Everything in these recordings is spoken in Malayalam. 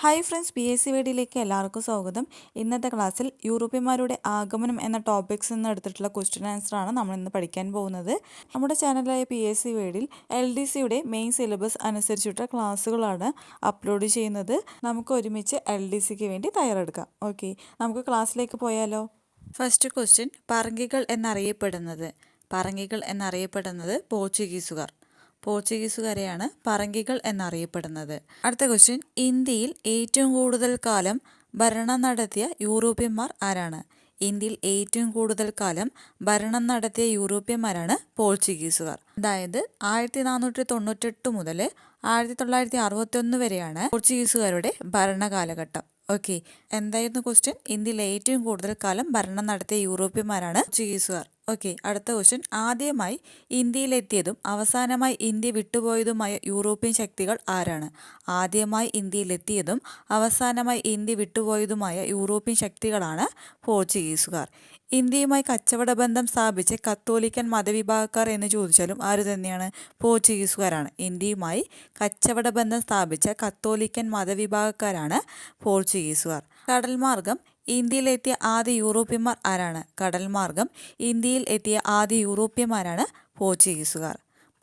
ഹായ് ഫ്രണ്ട്സ്, PSC വീഡിയോയിലേക്ക് എല്ലാവർക്കും സ്വാഗതം. ഇന്നത്തെ ക്ലാസ്സിൽ യൂറോപ്യന്മാരുടെ ആഗമനം എന്ന ടോപ്പിക്സ് നിന്ന് എടുത്തിട്ടുള്ള ക്വസ്റ്റ്യൻ ആൻസറാണ് നമ്മൾ ഇന്ന് പഠിക്കാൻ പോകുന്നത്. നമ്മുടെ ചാനലായ PSC വീഡിയോയിൽ LDCയുടെ മെയിൻ സിലബസ് അനുസരിച്ചിട്ടുള്ള ക്ലാസ്സുകളാണ് അപ്ലോഡ് ചെയ്യുന്നത്. നമുക്ക് ഒരുമിച്ച് LDCക്ക് വേണ്ടി തയ്യാറെടുക്കാം. ഓക്കെ, നമുക്ക് ക്ലാസ്സിലേക്ക് പോയാലോ. ഫസ്റ്റ് ക്വസ്റ്റ്യൻ, പറങ്കികൾ എന്നറിയപ്പെടുന്നത് പോർച്ചുഗീസുകാരെയാണ് പറങ്കികൾ എന്നറിയപ്പെടുന്നത്. അടുത്ത ക്വസ്റ്റ്യൻ, ഇന്ത്യയിൽ ഏറ്റവും കൂടുതൽ കാലം ഭരണം നടത്തിയ യൂറോപ്യന്മാർ ആരാണ്? ഇന്ത്യയിൽ ഏറ്റവും കൂടുതൽ കാലം ഭരണം നടത്തിയ യൂറോപ്യന്മാരാണ് പോർച്ചുഗീസുകാർ. അതായത് 1498 മുതൽ 1961 വരെയാണ് പോർച്ചുഗീസുകാരുടെ ഭരണകാലഘട്ടം. ഓക്കെ, എന്തായിരുന്നു ക്വസ്റ്റ്യൻ? ഇന്ത്യയിൽ ഏറ്റവും കൂടുതൽ കാലം ഭരണം നടത്തിയ യൂറോപ്യന്മാരാണ് പോർച്ചുഗീസുകാർ. ഓക്കെ, അടുത്ത ക്വസ്റ്റ്യൻ, ആദ്യമായി ഇന്ത്യയിലെത്തിയതും അവസാനമായി ഇന്ത്യ വിട്ടുപോയതുമായ യൂറോപ്യൻ ശക്തികൾ ആരാണ്? ആദ്യമായി ഇന്ത്യയിലെത്തിയതും അവസാനമായി ഇന്ത്യ വിട്ടുപോയതുമായ യൂറോപ്യൻ ശക്തികളാണ് പോർച്ചുഗീസുകാർ. ഇന്ത്യയുമായി കച്ചവട ബന്ധം സ്ഥാപിച്ച കത്തോലിക്കൻ മതവിഭാഗക്കാർ എന്ന് ചോദിച്ചാലും ആര് തന്നെയാണ്? പോർച്ചുഗീസുകാരാണ്. ഇന്ത്യയുമായി കച്ചവട ബന്ധം സ്ഥാപിച്ച കത്തോലിക്കൻ മതവിഭാഗക്കാരാണ് പോർച്ചുഗീസുകാർ. കടൽ മാർഗം ഇന്ത്യയിലെത്തിയ ആദ്യ യൂറോപ്യന്മാർ ആരാണ്? ഇന്ത്യയിൽ എത്തിയ ആദ്യ യൂറോപ്യന്മാരാണ്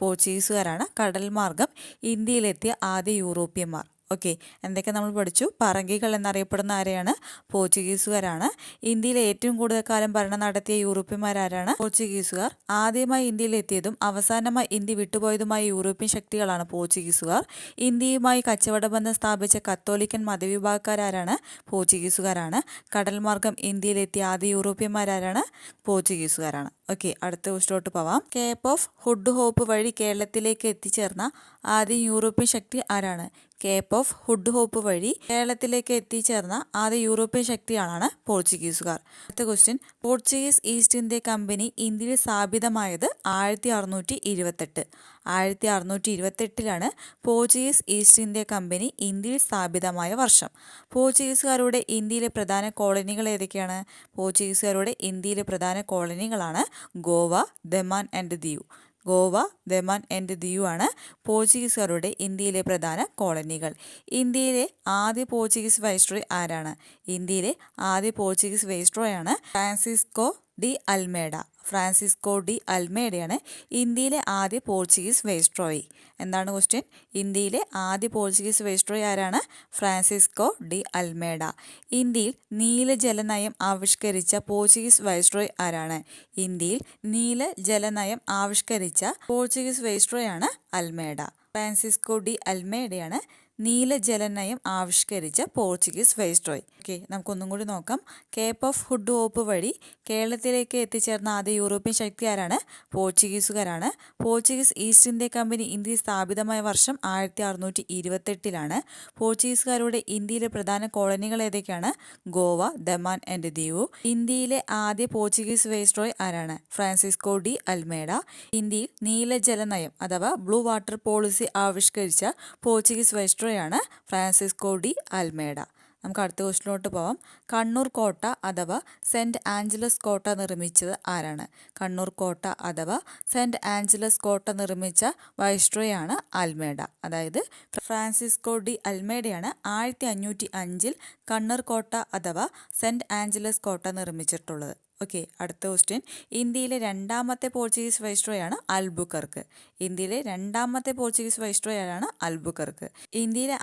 പോർച്ചുഗീസുകാരാണ് കടൽ മാർഗം ഇന്ത്യയിലെത്തിയ ആദ്യ യൂറോപ്യന്മാർ. ഓക്കെ, എന്തൊക്കെ നമ്മൾ പഠിച്ചു? പറങ്കികൾ എന്നറിയപ്പെടുന്ന ആരെയാണ്? പോർച്ചുഗീസുകാരാണ്. ഇന്ത്യയിൽ ഏറ്റവും കൂടുതൽ കാലം ഭരണം നടത്തിയ യൂറോപ്യന്മാരാരാണ്? പോർച്ചുഗീസുകാർ. ആദ്യമായി ഇന്ത്യയിലെത്തിയതും അവസാനമായി ഇന്ത്യ വിട്ടുപോയതുമായ യൂറോപ്യൻ ശക്തികളാണ് പോർച്ചുഗീസുകാർ. ഇന്ത്യയുമായി കച്ചവട ബന്ധം സ്ഥാപിച്ച കത്തോലിക്കൻ മതവിഭാഗക്കാരാണ്? പോർച്ചുഗീസുകാരാണ്. കടൽ മാർഗം ഇന്ത്യയിലെത്തിയ ആദ്യ യൂറോപ്യന്മാരാരാണ്? പോർച്ചുഗീസുകാരാണ്. ഓക്കെ, അടുത്ത ക്വസ്റ്റ്യനിലോട്ട് പോവാം. കേപ്പ് ഓഫ് ഗുഡ് ഹോപ്പ് വഴി കേരളത്തിലേക്ക് എത്തിച്ചേർന്ന ആദ്യ യൂറോപ്യൻ ശക്തി ആരാണ്? കേപ്പ് ഓഫ് ഗുഡ് ഹോപ്പ് വഴി കേരളത്തിലേക്ക് എത്തിച്ചേർന്ന ആദ്യ യൂറോപ്യൻ ശക്തിയാണ് പോർച്ചുഗീസുകാർ. അടുത്ത question, Portuguese east India company ഇന്ത്യയിൽ സ്ഥാപിതമായത് 1628. 1628 പോർച്ചുഗീസ് ഈസ്റ്റ് ഇന്ത്യ കമ്പനി ഇന്ത്യയിൽ സ്ഥാപിതമായ വർഷം. പോർച്ചുഗീസുകാരുടെ ഇന്ത്യയിലെ പ്രധാന കോളനികൾ ഏതൊക്കെയാണ്? പോർച്ചുഗീസുകാരുടെ ഇന്ത്യയിലെ പ്രധാന കോളനികളാണ് ഗോവ, ദമാൻ ആൻഡ് ദിയു ആണ് പോർച്ചുഗീസുകാരുടെ ഇന്ത്യയിലെ പ്രധാന കോളനികൾ. ഇന്ത്യയിലെ ആദ്യ പോർച്ചുഗീസ് വൈസ്രോയ് ആരാണ്? ഇന്ത്യയിലെ ആദ്യ പോർച്ചുഗീസ് വൈസ്രോയാണ് ഫ്രാൻസിസ്കോ ഡി അൽമേഡയാണ് ഇന്ത്യയിലെ ആദ്യ പോർച്ചുഗീസ് വൈസ്രോയി. എന്താണ് ക്വസ്റ്റ്യൻ? ഇന്ത്യയിലെ ആദ്യ പോർച്ചുഗീസ് വൈസ്രോയി ആരാണ്? Francisco D Almeida. ഇന്ത്യയിൽ നീലജല നയം ആവിഷ്കരിച്ച പോർച്ചുഗീസ് വൈസ്രോയി ആരാണ്? ഇന്ത്യയിൽ നീലജലനയം ആവിഷ്കരിച്ച പോർച്ചുഗീസ് വൈസ്രോയാണ് അൽമേഡ. ഫ്രാൻസിസ്കോ ഡി അൽമേഡയാണ് നീലജലനയം ആവിഷ്കരിച്ച പോർച്ചുഗീസ് വൈസ്രോയ്. ഓക്കെ, നമുക്കൊന്നും കൂടി നോക്കാം. കേപ്പ് ഓഫ് ഗുഡ് ഹോപ്പ് വഴി കേരളത്തിലേക്ക് എത്തിച്ചേർന്ന ആദ്യ യൂറോപ്യൻ ശക്തി ആരാണ്? പോർച്ചുഗീസുകാരാണ്. പോർച്ചുഗീസ് ഈസ്റ്റ് ഇന്ത്യ കമ്പനി ഇന്ത്യയിൽ സ്ഥാപിതമായ വർഷം 1628. പോർച്ചുഗീസുകാരുടെ ഇന്ത്യയിലെ പ്രധാന കോളനികൾ ഏതൊക്കെയാണ്? Goa, Daman and Diu. ഇന്ത്യയിലെ ആദ്യ പോർച്ചുഗീസ് വൈസ്രോയ് ആരാണ്? Francisco D Almeida. ഇന്ത്യയിൽ നീലജല നയം അഥവാ ബ്ലൂ വാട്ടർ പോളിസി ആവിഷ്കരിച്ച പോർച്ചുഗീസ് വൈസ്രോയ് ആണ് ഫ്രാൻസിസ്കോ ഡി അൽമേഡ. നമുക്ക് അടുത്ത ക്വസ്റ്റ്യനിലോട്ട് പോവാം. കണ്ണൂർ കോട്ട അഥവാ സെൻറ്റ് ആഞ്ചലസ് കോട്ട നിർമ്മിച്ചത് ആരാണ്? കണ്ണൂർ കോട്ട അഥവാ സെൻറ്റ് ആഞ്ചലസ് കോട്ട നിർമ്മിച്ച വൈസ്രോയ് ആണ് അൽമേഡ. അതായത് ഫ്രാൻസിസ്കോ ഡി അൽമേഡയാണ് 1505 കണ്ണൂർ കോട്ട അഥവാ സെൻറ്റ് ആഞ്ചലസ് കോട്ട നിർമ്മിച്ചിട്ടുള്ളത്. ഓക്കെ, അടുത്ത ക്വസ്റ്റ്യൻ, ഇന്ത്യയിലെ രണ്ടാമത്തെ പോർച്ചുഗീസ് വൈസ്രോയാണ് അൽബുക്കർക്ക്. ഇന്ത്യയിലെ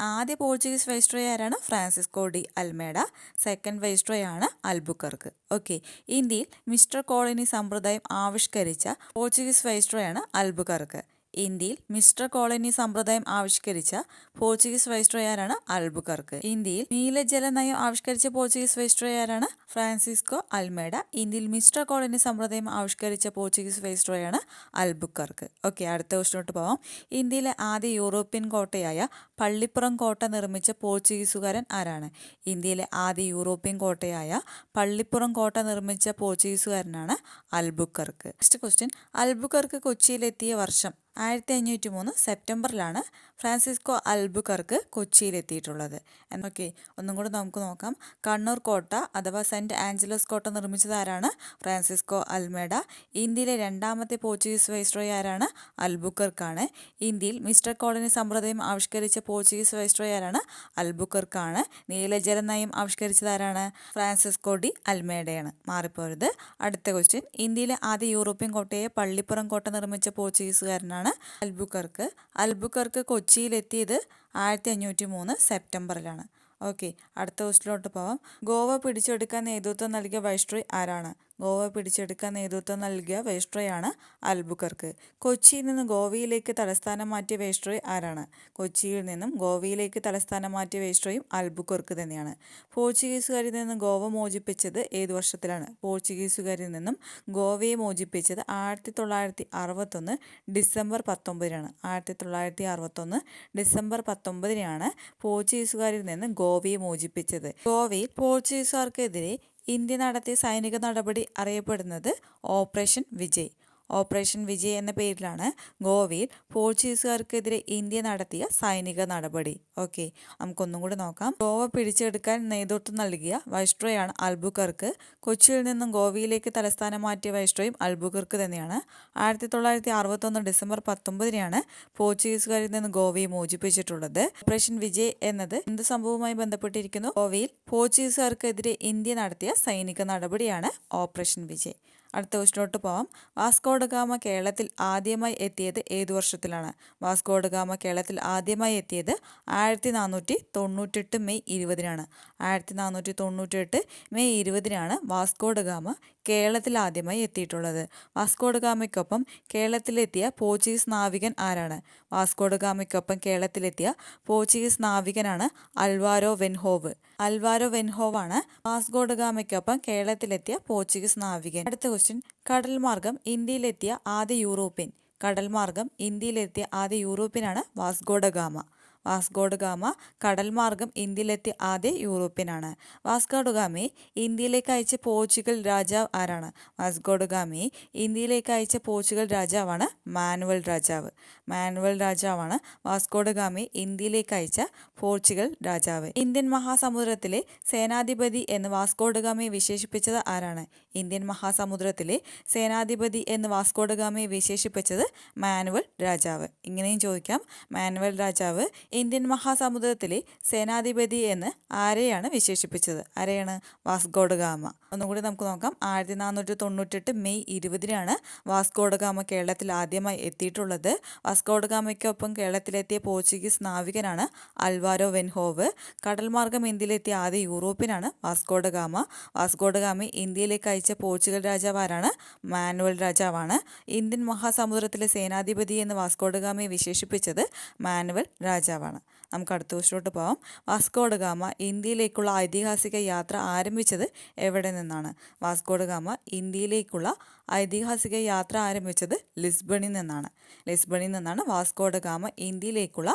ആദ്യ പോർച്ചുഗീസ് വൈസ്രോയി ആരാണ്? Francisco D Almeida. Second viceroy ആണ് അൽബുക്കർക്ക്. ഓക്കെ, ഇന്ത്യയിൽ മിസ്റ്റർ കോളനി സമ്പ്രദായം ആവിഷ്കരിച്ച പോർച്ചുഗീസ് വൈസ്രോയാണ് അൽബുക്കർക്ക്. ഇന്ത്യയിൽ മിസ്റ്റർ കോളനി സമ്പ്രദായം ആവിഷ്കരിച്ച പോർച്ചുഗീസ് വൈസ്രോയി ആരാണ്? അൽബുക്കർക്ക്. ഇന്ത്യയിൽ നീലജല നയം ആവിഷ്കരിച്ച പോർച്ചുഗീസ് വൈസ്രോയി ആരാണ്? Francisco Almeida. ഇന്ത്യയിൽ മിസ്റ്റർ കോളനി സമ്പ്രദായം ആവിഷ്കരിച്ച പോർച്ചുഗീസ് വൈസ്രോയി ആണ് അൽബുക്കർക്ക്. ഓക്കെ, അടുത്ത ക്വസ്റ്റ്യനിലോട്ട് പോവാം. ഇന്ത്യയിലെ ആദ്യ യൂറോപ്യൻ കോട്ടയായ പള്ളിപ്പുറം കോട്ട നിർമ്മിച്ച പോർച്ചുഗീസുകാരൻ ആരാണ്? ഇന്ത്യയിലെ ആദ്യ യൂറോപ്യൻ കോട്ടയായ പള്ളിപ്പുറം കോട്ട നിർമ്മിച്ച പോർച്ചുഗീസുകാരനാണ് അൽബുക്കർക്ക്. നെക്സ്റ്റ് ക്വസ്റ്റ്യൻ, അൽബുക്കർക്ക് കൊച്ചിയിലെത്തിയ വർഷം? 1503 സെപ്റ്റംബറിലാണ് ഫ്രാൻസിസ്കോ അൽബുക്കർക്ക് കൊച്ചിയിലെത്തിയിട്ടുള്ളത്. ഓക്കെ, ഒന്നും കൂടി നമുക്ക് നോക്കാം. കണ്ണൂർ കോട്ട അഥവാ സെൻറ്റ് ആഞ്ചലസ് കോട്ട നിർമ്മിച്ചത് ആരാണ്? Francisco Almeida. ഇന്ത്യയിലെ രണ്ടാമത്തെ പോർച്ചുഗീസ് വൈസ്രോയി ആരാണ്? അൽബുക്കർക്കാണ്. ഇന്ത്യയിൽ മിസ്റ്റർ കോളനി സമ്പ്രദായം ആവിഷ്കരിച്ച പോർച്ചുഗീസ് വൈസ്രോയി ആരാണ്? അൽബുക്കർക്കാണ്. നീലജല നയം ആവിഷ്കരിച്ചത് ആരാണ്? ഫ്രാൻസിസ്കോ ഡി അൽമേഡയാണ്. മാറിപ്പോരുത്. അടുത്ത ക്വസ്റ്റ്യൻ, ഇന്ത്യയിലെ ആദ്യ യൂറോപ്യൻ കോട്ടയായ പള്ളിപ്പുറം കോട്ട നിർമ്മിച്ച പോർച്ചുഗീസുകാരനാണ് അൽബുക്കർക്ക്. അൽബുക്കർക്ക് കൊച്ചിയിലെത്തിയത് 1503 സെപ്റ്റംബറിലാണ്. ഓക്കെ, അടുത്ത ക്വസ്റ്റിലോട്ട് പോവാം. ഗോവ പിടിച്ചെടുക്കാൻ നേതൃത്വം നൽകിയ വൈസ്രോയി ആരാണ്? ഗോവ പിടിച്ചെടുക്കാൻ നേതൃത്വം നൽകിയ വൈസ്രോയാണ് അൽബുക്കർക്ക്. കൊച്ചിയിൽ നിന്ന് ഗോവയിലേക്ക് തലസ്ഥാനം മാറ്റിയ വൈസ്രോയി ആരാണ്? കൊച്ചിയിൽ നിന്നും ഗോവയിലേക്ക് തലസ്ഥാനം മാറ്റിയ വൈസ്രോയും അൽബുക്കർക്ക് തന്നെയാണ്. പോർച്ചുഗീസുകാരിൽ നിന്നും ഗോവ മോചിപ്പിച്ചത് ഏത് വർഷത്തിലാണ്? പോർച്ചുഗീസുകാരിൽ നിന്നും ഗോവയെ മോചിപ്പിച്ചത് 1961 ഡിസംബർ 19-നാണ്. 1961 ഡിസംബർ 19-നാണ് പോർച്ചുഗീസുകാരിൽ നിന്ന് ഗോവയെ മോചിപ്പിച്ചത്. ഗോവയിൽ പോർച്ചുഗീസുകാർക്കെതിരെ ഇന്ത്യ നടത്തിയ സൈനിക നടപടി അറിയപ്പെടുന്നത് ഓപ്പറേഷൻ വിജയ്. ഓപ്പറേഷൻ വിജയ് എന്ന പേരിലാണ് ഗോവയിൽ പോർച്ചുഗീസുകാർക്കെതിരെ ഇന്ത്യ നടത്തിയ സൈനിക നടപടി. ഓക്കെ, നമുക്കൊന്നും കൂടി നോക്കാം. ഗോവ പിടിച്ചെടുക്കാൻ നേതൃത്വം നൽകിയ വൈസ്രോയാണ് അൽബുക്കർക്ക്. കൊച്ചിയിൽ നിന്നും ഗോവയിലേക്ക് തലസ്ഥാനം മാറ്റിയ വൈസ്രോയും അൽബുക്കർക്ക് തന്നെയാണ്. 1961 ഡിസംബർ 19-നാണ് പോർച്ചുഗീസുകാരിൽ നിന്ന് ഗോവയെ മോചിപ്പിച്ചിട്ടുള്ളത്. ഓപ്പറേഷൻ വിജയ് എന്നത് എന്ത് സംഭവവുമായി ബന്ധപ്പെട്ടിരിക്കുന്നു? ഗോവയിൽ പോർച്ചുഗീസുകാർക്കെതിരെ ഇന്ത്യ നടത്തിയ സൈനിക നടപടിയാണ് ഓപ്പറേഷൻ വിജയ്. അടുത്ത ക്വസ്റ്റിലോട്ട് പോവാം. വാസ്കോ ഡ ഗാമ കേരളത്തിൽ ആദ്യമായി എത്തിയത് ഏതു വർഷത്തിലാണ്? വാസ്കോ ഡ ഗാമ കേരളത്തിൽ ആദ്യമായി എത്തിയത് 1498 മെയ് 20-നാണ്. 1498 മെയ് 20-നാണ് വാസ്കോ ഡ ഗാമ കേരളത്തിൽ ആദ്യമായി എത്തിയിട്ടുള്ളത്. വാസ്കോ ഡ ഗാമയ്ക്കൊപ്പം കേരളത്തിലെത്തിയ പോർച്ചുഗീസ് നാവികൻ ആരാണ്? വാസ്കോ ഡ ഗാമയ്ക്കൊപ്പം കേരളത്തിലെത്തിയ പോർച്ചുഗീസ് നാവികനാണ് അൽവാരോ വെൻഹോവ്. അൽവാരോ വെൻഹോവാണ് വാസ്കോ ഡ ഗാമയ്ക്കൊപ്പം കേരളത്തിലെത്തിയ പോർച്ചുഗീസ് നാവികൻ. അടുത്ത ക്വസ്റ്റ്യൻ, കടൽ മാർഗം ഇന്ത്യയിലെത്തിയ ആദ്യ യൂറോപ്യൻ. കടൽ മാർഗം ഇന്ത്യയിലെത്തിയ ആദ്യ യൂറോപ്യനാണ് Vasco da Gama. Vasco da Gama കടൽ മാർഗം ഇന്ത്യയിലെത്തിയ ആദ്യ യൂറോപ്യനാണ്. വാസ്കോ ഡ ഗാമയെ ഇന്ത്യയിലേക്ക് അയച്ച പോർച്ചുഗൽ രാജാവ് ആരാണ്? വാസ്കോ ഡ ഗാമയെ ഇന്ത്യയിലേക്ക് അയച്ച പോർച്ചുഗൽ രാജാവാണ് മാനുവൽ രാജാവ്. മാനുവൽ രാജാവാണ് വാസ്കോ ഡ ഗാമയെ ഇന്ത്യയിലേക്ക് അയച്ച പോർച്ചുഗൽ രാജാവ്. ഇന്ത്യൻ മഹാസമുദ്രത്തിലെ സേനാധിപതി എന്ന് വാസ്കോ ഡ ഗാമയെ വിശേഷിപ്പിച്ചത് ആരാണ്? ഇന്ത്യൻ മഹാസമുദ്രത്തിലെ സേനാധിപതി എന്ന് വാസ്കോ ഡ ഗാമയെ വിശേഷിപ്പിച്ചത് മാനുവൽ രാജാവ്. ഇങ്ങനെയും ചോദിക്കാം. മാനുവൽ രാജാവ് ഇന്ത്യൻ മഹാസമുദ്രത്തിലെ സേനാധിപതി എന്ന് ആരെയാണ് വിശേഷിപ്പിച്ചത്? ആരെയാണ്? Vasco da Gama. ഒന്നുകൂടി നമുക്ക് നോക്കാം. 1498 മെയ് 20-നാണ് വാസ്കോ ഡ ഗാമ കേരളത്തിൽ ആദ്യമായി എത്തിയിട്ടുള്ളത്. വാസ്കോ ഡ ഗാമയ്ക്കൊപ്പം കേരളത്തിലെത്തിയ പോർച്ചുഗീസ് നാവികനാണ് അൽവാരോ വെൻഹോവ്. കടൽ മാർഗം ഇന്ത്യയിലെത്തിയ ആദ്യ യൂറോപ്യനാണ് Vasco da Gama. Vasco da ഗാമയെ ഇന്ത്യയിലേക്ക് അയച്ച പോർച്ചുഗൽ രാജാവ് ആരാണ്? മാനുവൽ രാജാവാണ്. ഇന്ത്യൻ മഹാസമുദ്രത്തിലെ സേനാധിപതി എന്ന് വാസ്കോ ഡ ഗാമയെ വിശേഷിപ്പിച്ചത് മാനുവൽ രാജാവാണ്. നമുക്ക് അടുത്ത ക്വസ്റ്റിലോട്ട് പോകാം. വാസ്കോ ഡ ഗാമ ഇന്ത്യയിലേക്കുള്ള ഐതിഹാസിക യാത്ര ആരംഭിച്ചത് എവിടെ നിന്നാണ്? വാസ്കോ ഡ ഗാമ ഇന്ത്യയിലേക്കുള്ള ഐതിഹാസിക യാത്ര ആരംഭിച്ചത് ലിസ്ബണിൽ നിന്നാണ്. ലിസ്ബണിൽ നിന്നാണ് വാസ്കോ ഡ ഗാമ ഇന്ത്യയിലേക്കുള്ള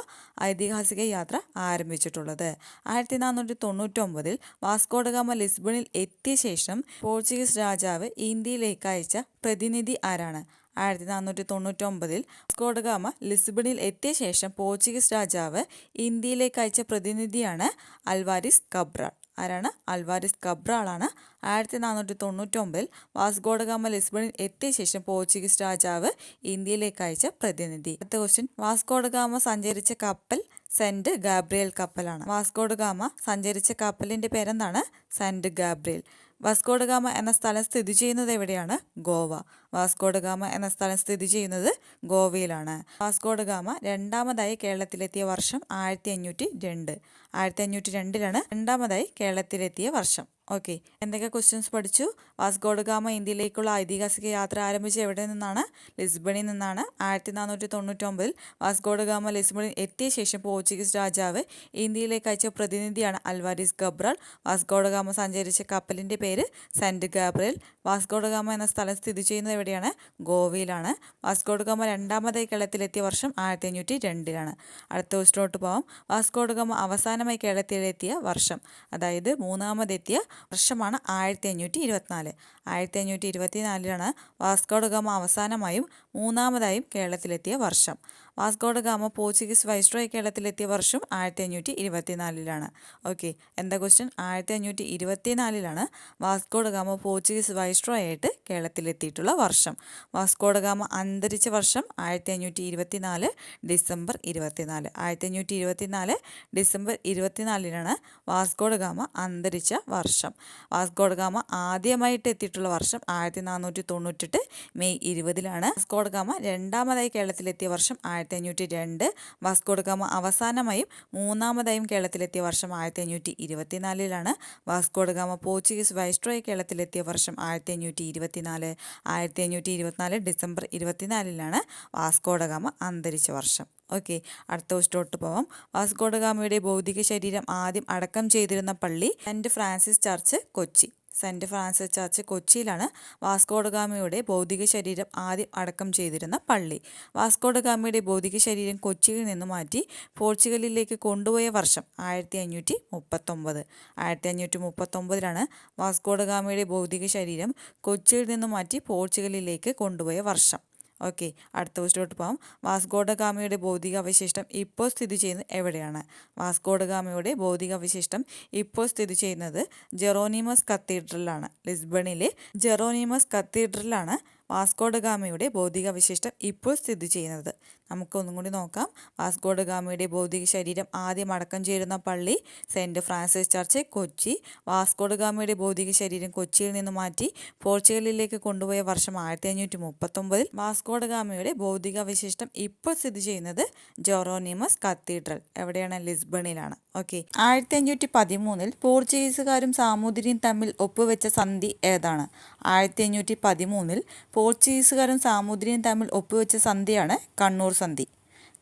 ഐതിഹാസിക യാത്ര ആരംഭിച്ചിട്ടുള്ളത്. 1499 വാസ്കോ ഡ ഗാമ ലിസ്ബണിൽ എത്തിയ ശേഷം പോർച്ചുഗീസ് രാജാവ് ഇന്ത്യയിലേക്ക് അയച്ച പ്രതിനിധി ആരാണ്? 1499 വാസ്കോ ഡ ഗാമ ലിസ്ബണിൽ എത്തിയ ശേഷം പോർച്ചുഗീസ് രാജാവ് ഇന്ത്യയിലേക്ക് അയച്ച പ്രതിനിധിയാണ് അൽവാരിസ് കബ്രാൾ. ആരാണ്? അൽവാരിസ് കബ്രാളാണ് 1499 വാസ്കോ ഡ ഗാമ ലിസ്ബണിൽ എത്തിയ ശേഷം പോർച്ചുഗീസ് രാജാവ് ഇന്ത്യയിലേക്ക് അയച്ച പ്രതിനിധി. അടുത്ത ക്വസ്റ്റ്യൻ, വാസ്കോ ഡ ഗാമ സഞ്ചരിച്ച കപ്പൽ സെന്റ് ഗാബ്രിയേൽ കപ്പലാണ്. വാസ്കോ ഡ ഗാമ സഞ്ചരിച്ച കപ്പലിന്റെ പേരെന്താണ്? Saint Gabriel. Vasco da Gama എന്ന സ്ഥലം സ്ഥിതി ചെയ്യുന്നത് എവിടെയാണ്? ഗോവ. വാസ്കോ ഡ ഗാമ എന്ന സ്ഥലം സ്ഥിതി ചെയ്യുന്നത് ഗോവയിലാണ്. വാസ്കോ ഡ ഗാമ രണ്ടാമതായി കേരളത്തിലെത്തിയ വർഷം 1502. 1502-ലാണ് രണ്ടാമതായി കേരളത്തിലെത്തിയ വർഷം. ഓക്കെ, എന്തൊക്കെ ക്വസ്റ്റ്യൻസ് പഠിച്ചു? വാസ്കോ ഡ ഗാമ ഇന്ത്യയിലേക്കുള്ള ഐതിഹാസിക യാത്ര ആരംഭിച്ച എവിടെ നിന്നാണ്? ലിസ്ബണിൽ നിന്നാണ്. 1499 വാസ്കോ ഡ ഗാമ ലിസ്ബണിൽ എത്തിയ ശേഷം പോർച്ചുഗീസ് രാജാവ് ഇന്ത്യയിലേക്ക് അയച്ച പ്രതിനിധിയാണ് Alvares Cabral. Vasco da Gama സഞ്ചരിച്ച കപ്പലിന്റെ പേര് Saint Gabriel. Vasco da Gama എന്ന സ്ഥലം സ്ഥിതി ചെയ്യുന്നത് എവിടെയാണ്? ഗോവയിലാണ്. വാസ്കോ ഡ ഗാമ രണ്ടാമതായി കേരളത്തിലെത്തിയ വർഷം 1502-ലാണ്. അടുത്ത ക്വസ്റ്റിലോട്ട് പോകാം. വാസ്കോ ഡ ഗാമ അവസാനമായി കേരളത്തിലെത്തിയ വർഷം, അതായത് മൂന്നാമതെത്തിയ വർഷമാണ് 1524. 1524-ലാണ് വാസ്കോ ഡ ഗാമ അവസാനമായും മൂന്നാമതായും കേരളത്തിലെത്തിയ വർഷം. വാസ്കോഡ ഗാമ പോർച്ചുഗീസ് വൈസ്രോയി കേരളത്തിലെത്തിയ വർഷം 1524 ഓക്കെ, എന്താ question? 1524 Vasco da gamma Portuguese viceroy ആയിട്ട് കേരളത്തിലെത്തിയിട്ടുള്ള വർഷം. വാസ്കോഡ ഗാമ അന്തരിച്ച വർഷം 1524 ഡിസംബർ 24. 1524 ഡിസംബർ 24 വാസ്കോഡ ഗാമ അന്തരിച്ച വർഷം. വാസ്കോഡ ഗാമ ആദ്യമായിട്ട് എത്തിയിട്ടുള്ള വർഷം 1498 മെയ് 20 വാസ്കോഡ ഗാമ രണ്ടാമതായി കേരളത്തിലെത്തിയ വർഷം 1502. വാസ്കോഡ ഗാമ അവസാനമായും മൂന്നാമതായും കേരളത്തിലെത്തിയ വർഷം 1524. വാസ്കോഡ ഗാമ പോർച്ചുഗീസ് വൈസ്രോയി കേരളത്തിലെത്തിയ വർഷം 1524. 1524 ഡിസംബർ 24 വാസ്കോഡ ഗാമ അന്തരിച്ച വർഷം. ഓക്കെ, അടുത്ത ക്വസ്റ്റ്യനിലോട്ട് പോവാം. വാസ്കോഡ ഗാമയുടെ ഭൗതിക ശരീരം ആദ്യം അടക്കം ചെയ്തിരുന്ന പള്ളി Saint Francis church, Kochi. Saint Francis church കൊച്ചിയിലാണ് വാസ്കോഡ ഗാമയുടെ ഭൗതിക ശരീരം ആദ്യം അടക്കം ചെയ്തിരുന്ന പള്ളി. വാസ്കോഡ ഗാമയുടെ ഭൗതിക ശരീരം കൊച്ചിയിൽ നിന്ന് മാറ്റി പോർച്ചുഗലിലേക്ക് കൊണ്ടുപോയ വർഷം 1539. 1539 വാസ്കോഡ ഗാമയുടെ ഭൗതിക ശരീരം കൊച്ചിയിൽ നിന്ന് മാറ്റി പോർച്ചുഗലിലേക്ക് കൊണ്ടുപോയ വർഷം. ഓക്കെ, അടുത്ത ക്വസ്റ്റ്യനിലോട്ട് പോകാം. വാസ്കോഡ ഗാമയുടെ ഭൗതിക അവശിഷ്ടം ഇപ്പോൾ സ്ഥിതി ചെയ്യുന്നത് എവിടെയാണ്? വാസ്കോഡ ഗാമയുടെ ഭൗതിക അവശിഷ്ടം ഇപ്പോൾ സ്ഥിതി ചെയ്യുന്നത് ജെറോനിമസ് കത്തീഡ്രലാണ്. ലിസ്ബണിലെ ജെറോനിമസ് കത്തീഡ്രലാണ് വാസ്കോഡ ഗാമയുടെ ഭൗതിക അവശിഷ്ടം ഇപ്പോൾ സ്ഥിതി ചെയ്യുന്നത്. നമുക്കൊന്നും കൂടി നോക്കാം. വാസ്കോഡ ഗാമയുടെ ഭൗതിക ശരീരം ആദ്യം അടക്കം ചേരുന്ന പള്ളി Saint Francis church, Kochi. Vasco da ഗാമയുടെ ഭൗതിക ശരീരം കൊച്ചിയിൽ നിന്ന് മാറ്റി പോർച്ചുഗലിലേക്ക് കൊണ്ടുപോയ വർഷം 1539. വാസ്കോഡ ഗാമയുടെ ഭൗതിക അവശിഷ്ടം ഇപ്പോൾ സ്ഥിതി ചെയ്യുന്നത് ജെറോനിമസ് കത്തീഡ്രൽ, എവിടെയാണ്? ലിസ്ബണിലാണ്. ഓക്കെ, 1513 പോർച്ചുഗീസുകാരും സാമൂതിരിയും തമ്മിൽ ഒപ്പുവെച്ച സന്ധി ഏതാണ്? 1513 പോർച്ചുഗീസുകാരും സാമൂതിരിയും തമ്മിൽ ഒപ്പുവെച്ച സന്ധിയാണ് കണ്ണൂർ സന്ധി.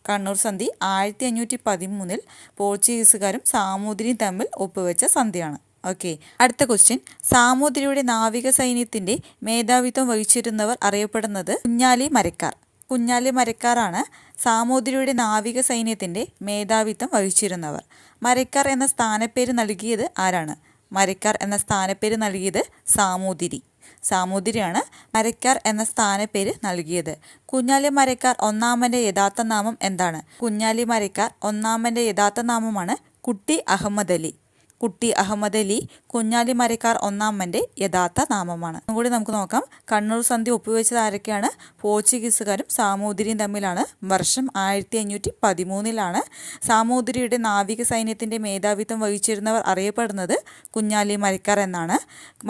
കണ്ണൂർ സന്ധി 1513 പോർച്ചുഗീസുകാരും സാമൂതിരിയും തമ്മിൽ ഒപ്പുവെച്ച സന്ധിയാണ്. ഓക്കെ, അടുത്ത ക്വസ്റ്റ്യൻ. സാമൂതിരിയുടെ നാവിക സൈന്യത്തിൻ്റെ മേധാവിത്വം വഹിച്ചിരുന്നവർ അറിയപ്പെടുന്നത് കുഞ്ഞാലി മരക്കാർ. കുഞ്ഞാലി മരക്കാറാണ് സാമൂതിരിയുടെ നാവിക സൈന്യത്തിൻ്റെ മേധാവിത്വം വഹിച്ചിരുന്നവർ. മരക്കാർ എന്ന സ്ഥാനപ്പേര് നൽകിയത് ആരാണ്? മരക്കാർ എന്ന സ്ഥാനപ്പേര് നൽകിയത് സാമൂതിരി. സാമൂതിരിയാണ് മരക്കാർ എന്ന സ്ഥാനപ്പേര് നൽകിയത്. കുഞ്ഞാലി മരക്കാർ ഒന്നാമൻ്റെ യഥാർത്ഥ നാമം എന്താണ്? കുഞ്ഞാലി മരക്കാർ ഒന്നാമൻ്റെ യഥാർത്ഥ നാമമാണ് കുട്ടി അഹമ്മദ് അലി. കുട്ടി അഹമ്മദ് അലി കുഞ്ഞാലി മരക്കാർ ഒന്നാമൻ്റെ യഥാർത്ഥ നാമമാണ്. ഒന്നുകൂടി നമുക്ക് നോക്കാം. കണ്ണൂർ സന്ധി ഒപ്പുവെച്ചത് ആരൊക്കെയാണ്? പോർച്ചുഗീസുകാരും സാമൂതിരിയും തമ്മിലാണ്. വർഷം 1513. സാമൂതിരിയുടെ നാവിക സൈന്യത്തിൻ്റെ മേധാവിത്വം വഹിച്ചിരുന്നവർ അറിയപ്പെടുന്നത് കുഞ്ഞാലി മരക്കാർ എന്നാണ്.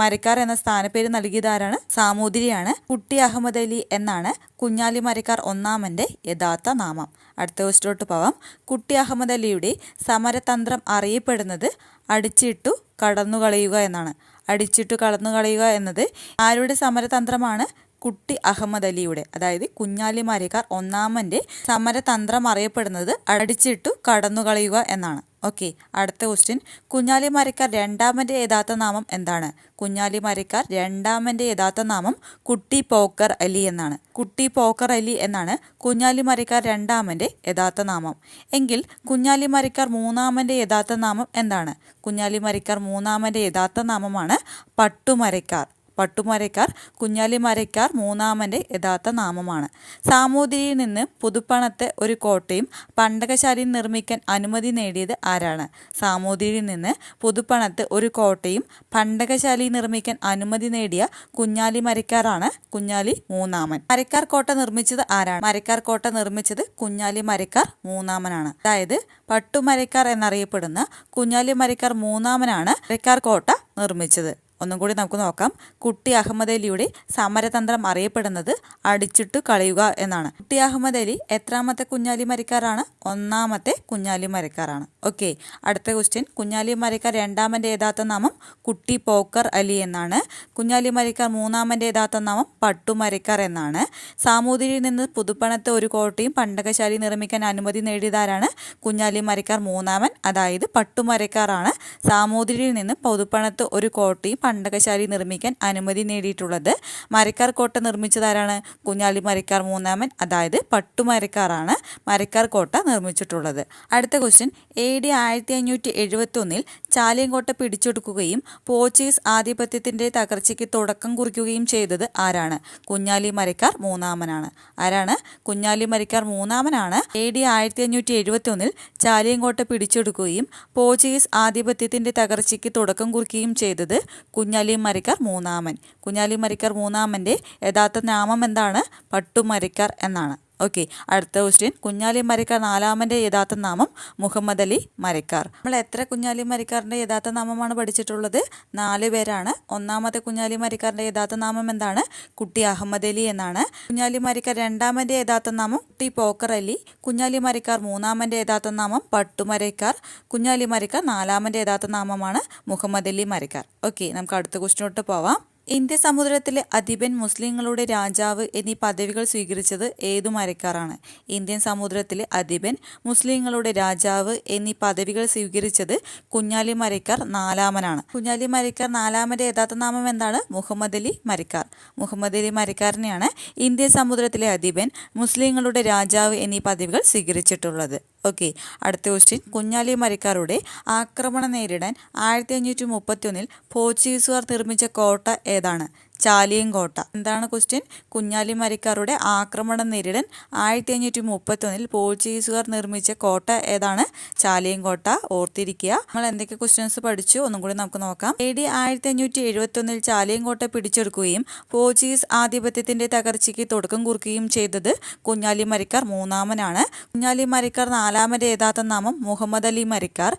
മരക്കാർ എന്ന സ്ഥാനപ്പേര് നൽകിയത് ആരാണ്? സാമൂതിരിയാണ്. കുട്ടി അഹമ്മദ് അലി എന്നാണ് കുഞ്ഞാലി മരക്കാർ ഒന്നാമൻ്റെ യഥാർത്ഥ നാമം. അടുത്ത ക്വസ്റ്റ്യനിലോട്ട് പോവാം. കുട്ടി അഹമ്മദ് അലിയുടെ സമരതന്ത്രം അറിയപ്പെടുന്നത് അടിച്ചിട്ടു കടന്നുകളയുക എന്നാണ്. അടിച്ചിട്ടു കടന്നുകളയുക എന്നത് ആരുടെ സമരതന്ത്രമാണ്? കുട്ടി അഹമ്മദ് അലിയുടെ, അതായത് കുഞ്ഞാലി മരക്കാർ ഒന്നാമൻ്റെ സമരതന്ത്രം അറിയപ്പെടുന്നത് അടിച്ചിട്ടു കടന്നുകളയുക എന്നാണ്. ഓക്കെ, അടുത്ത ക്വസ്റ്റ്യൻ. കുഞ്ഞാലി മരക്കാർ രണ്ടാമൻ്റെ യഥാർത്ഥ നാമം എന്താണ്? കുഞ്ഞാലി മരക്കാർ രണ്ടാമൻ്റെ യഥാർത്ഥ നാമം കുട്ടി പോക്കർ അലി എന്നാണ്. കുട്ടി പോക്കർ അലി എന്നാണ് കുഞ്ഞാലി മരക്കാർ രണ്ടാമൻ്റെ യഥാർത്ഥ നാമം. എങ്കിൽ കുഞ്ഞാലി മരക്കാർ മൂന്നാമൻ്റെ യഥാർത്ഥ നാമം എന്താണ്? കുഞ്ഞാലി മരക്കാർ മൂന്നാമൻ്റെ യഥാർത്ഥ നാമമാണ് പട്ടുമരക്കാർ. പട്ടുമരക്കാർ കുഞ്ഞാലി മരക്കാർ മൂന്നാമൻ്റെ യഥാർത്ഥ നാമമാണ്. സാമൂതിരിയിൽ നിന്ന് പുതുപ്പണത്തെ ഒരു കോട്ടയും പണ്ടകശാലയും നിർമ്മിക്കാൻ അനുമതി നേടിയത് ആരാണ്? സാമൂതിരിയിൽ നിന്ന് പുതുപ്പണത്ത് ഒരു കോട്ടയും പണ്ടകശാലയും നിർമ്മിക്കാൻ അനുമതി നേടിയ കുഞ്ഞാലി മരക്കാറാണ് കുഞ്ഞാലി മൂന്നാമൻ. മരക്കാർ കോട്ട നിർമ്മിച്ചത് ആരാണ്? മരക്കാർ കോട്ട നിർമ്മിച്ചത് കുഞ്ഞാലി മരക്കാർ മൂന്നാമനാണ്. അതായത് പട്ടുമരക്കാർ എന്നറിയപ്പെടുന്ന കുഞ്ഞാലി മരക്കാർ മൂന്നാമനാണ് മരക്കാർ കോട്ട നിർമ്മിച്ചത്. ഒന്നും കൂടി നമുക്ക് നോക്കാം. കുട്ടി അഹമ്മദ് അലിയുടെ സമരതന്ത്രം അറിയപ്പെടുന്നത് അടിച്ചിട്ടു കളയുക എന്നാണ്. കുട്ടി അഹമ്മദ് അലി എത്രാമത്തെ കുഞ്ഞാലി മരക്കാറാണ്? ഒന്നാമത്തെ കുഞ്ഞാലി മരക്കാറാണ്. ഓക്കെ, അടുത്ത ക്വസ്റ്റ്യൻ. കുഞ്ഞാലി മരക്കാർ രണ്ടാമൻ്റെ യഥാർത്ഥ നാമം കുട്ടി പോക്കർ അലി എന്നാണ്. കുഞ്ഞാലി മരക്കാർ മൂന്നാമൻ്റെ യഥാർത്ഥ നാമം പട്ടുമരക്കാർ എന്നാണ്. സാമൂതിരിയിൽ നിന്ന് പുതുപ്പണത്ത് ഒരു കോട്ടയും പണ്ടകശാലയും നിർമ്മിക്കാൻ അനുമതി നേടിയതാരാണ്? കുഞ്ഞാലി മരക്കാർ മൂന്നാമൻ, അതായത് പട്ടുമരക്കാറാണ് സാമൂതിരിയിൽ നിന്ന് പുതുപ്പണത്ത് ഒരു കോട്ടയും പണ്ടകശാലി നിർമ്മിക്കാൻ അനുമതി നേടിയിട്ടുള്ളത്? മരക്കാർ കോട്ട നിർമ്മിച്ചതാരാണ്? കുഞ്ഞാലി മരക്കാർ മൂന്നാമൻ, അതായത് പട്ടുമരക്കാറാണ് മരക്കാർ കോട്ട നിർമ്മിച്ചിട്ടുള്ളത്. അടുത്ത ക്വസ്റ്റ്യൻ, AD 1571 ചാലിയൻകോട്ട പിടിച്ചെടുക്കുകയും പോർച്ചുഗീസ് ആധിപത്യത്തിന്റെ തകർച്ചയ്ക്ക് തുടക്കം കുറിക്കുകയും ചെയ്തത് ആരാണ്? കുഞ്ഞാലി മരക്കാർ മൂന്നാമനാണ്. ആരാണ്? കുഞ്ഞാലി മരക്കാർ മൂന്നാമനാണ് AD 1571 ചാലിയൻകോട്ട പിടിച്ചെടുക്കുകയും പോർച്ചുഗീസ് ആധിപത്യത്തിന്റെ തകർച്ചയ്ക്ക് തുടക്കം കുറിക്കുകയും ചെയ്തത് കുഞ്ഞാലി മരക്കാർ മൂന്നാമൻ. കുഞ്ഞാലി മരക്കാർ മൂന്നാമന്റെ യഥാർത്ഥ നാമം എന്താണ്? പട്ടുമരക്കാർ എന്നാണ്. ഓക്കെ, അടുത്ത ക്വസ്റ്റ്യൻ, കുഞ്ഞാലി മരക്കാർ നാലാമൻ്റെ യഥാർത്ഥ നാമം മുഹമ്മദ് അലി മരക്കാർ. നമ്മൾ എത്ര കുഞ്ഞാലി മരക്കാറിൻ്റെ യഥാർത്ഥ നാമമാണ് പഠിച്ചിട്ടുള്ളത്? 4 പേരാണ്. ഒന്നാമത്തെ കുഞ്ഞാലി മരക്കാറിൻ്റെ യഥാർത്ഥ നാമം എന്താണ്? കുട്ടി അഹമ്മദ് അലി എന്നാണ്. കുഞ്ഞാലി മരക്കാർ രണ്ടാമൻ്റെ യഥാർത്ഥ നാമം കുട്ടി പോക്കർ അലി. കുഞ്ഞാലി മരക്കാർ മൂന്നാമൻ്റെ യഥാർത്ഥ നാമം പട്ടുമരക്കാർ. കുഞ്ഞാലി മരക്കാർ നാലാമൻ്റെ യഥാർത്ഥ നാമമാണ് മുഹമ്മദ് അലി മരക്കാർ. ഓക്കെ, നമുക്ക് അടുത്ത ക്വസ്റ്റ്യനോട്ട് പോവാം. ഇന്ത്യ സമുദ്രത്തിലെ അധിപൻ, മുസ്ലിങ്ങളുടെ രാജാവ് എന്നീ പദവികൾ സ്വീകരിച്ചത് ഏതു മരക്കാറാണ്? ഇന്ത്യൻ സമുദ്രത്തിലെ അധിപൻ, മുസ്ലിങ്ങളുടെ രാജാവ് എന്നീ പദവികൾ സ്വീകരിച്ചത് കുഞ്ഞാലി മരക്കാർ നാലാമനാണ്. കുഞ്ഞാലി മരക്കാർ നാലാമന്റെ യഥാർത്ഥ നാമം എന്താണ്? മുഹമ്മദ് അലി മരക്കാർ. മുഹമ്മദ് അലി മരക്കാരനെയാണ് ഇന്ത്യൻ സമുദ്രത്തിലെ അധിപൻ, മുസ്ലിങ്ങളുടെ രാജാവ് എന്നീ പദവികൾ സ്വീകരിച്ചിട്ടുള്ളത്. ഓക്കെ, അടുത്ത ക്വസ്റ്റ്യൻ, കുഞ്ഞാലി മരക്കാരുടെ ആക്രമണം നേരിടാൻ 1531 പോർച്ചുഗീസുകാർ നിർമ്മിച്ച കോട്ട ഏതാണ്? ചാലിയൻകോട്ട. എന്താണ് ക്വസ്റ്റ്യൻ? കുഞ്ഞാലി മരക്കാരുടെ ആക്രമണം നേരിടാൻ 1531 പോർച്ചുഗീസുകാർ നിർമ്മിച്ച കോട്ട ഏതാണ്? ചാലിയൻകോട്ട. ഓർത്തിരിക്കുക. നമ്മൾ എന്തൊക്കെ ക്വസ്റ്റ്യൻസ് പഠിച്ചു ഒന്നും കൂടി നമുക്ക് നോക്കാം. AD 1571 ചാലിയൻകോട്ട പിടിച്ചെടുക്കുകയും പോർച്ചുഗീസ് ആധിപത്യത്തിന്റെ തകർച്ചയ്ക്ക് തുടക്കം കുറിക്കുകയും ചെയ്തത് കുഞ്ഞാലി മരക്കാർ മൂന്നാമനാണ്. കുഞ്ഞാലി മരക്കാർ നാലാമന്റെ യഥാർത്ഥ നാമം മുഹമ്മദ് അലി മരക്കാർ.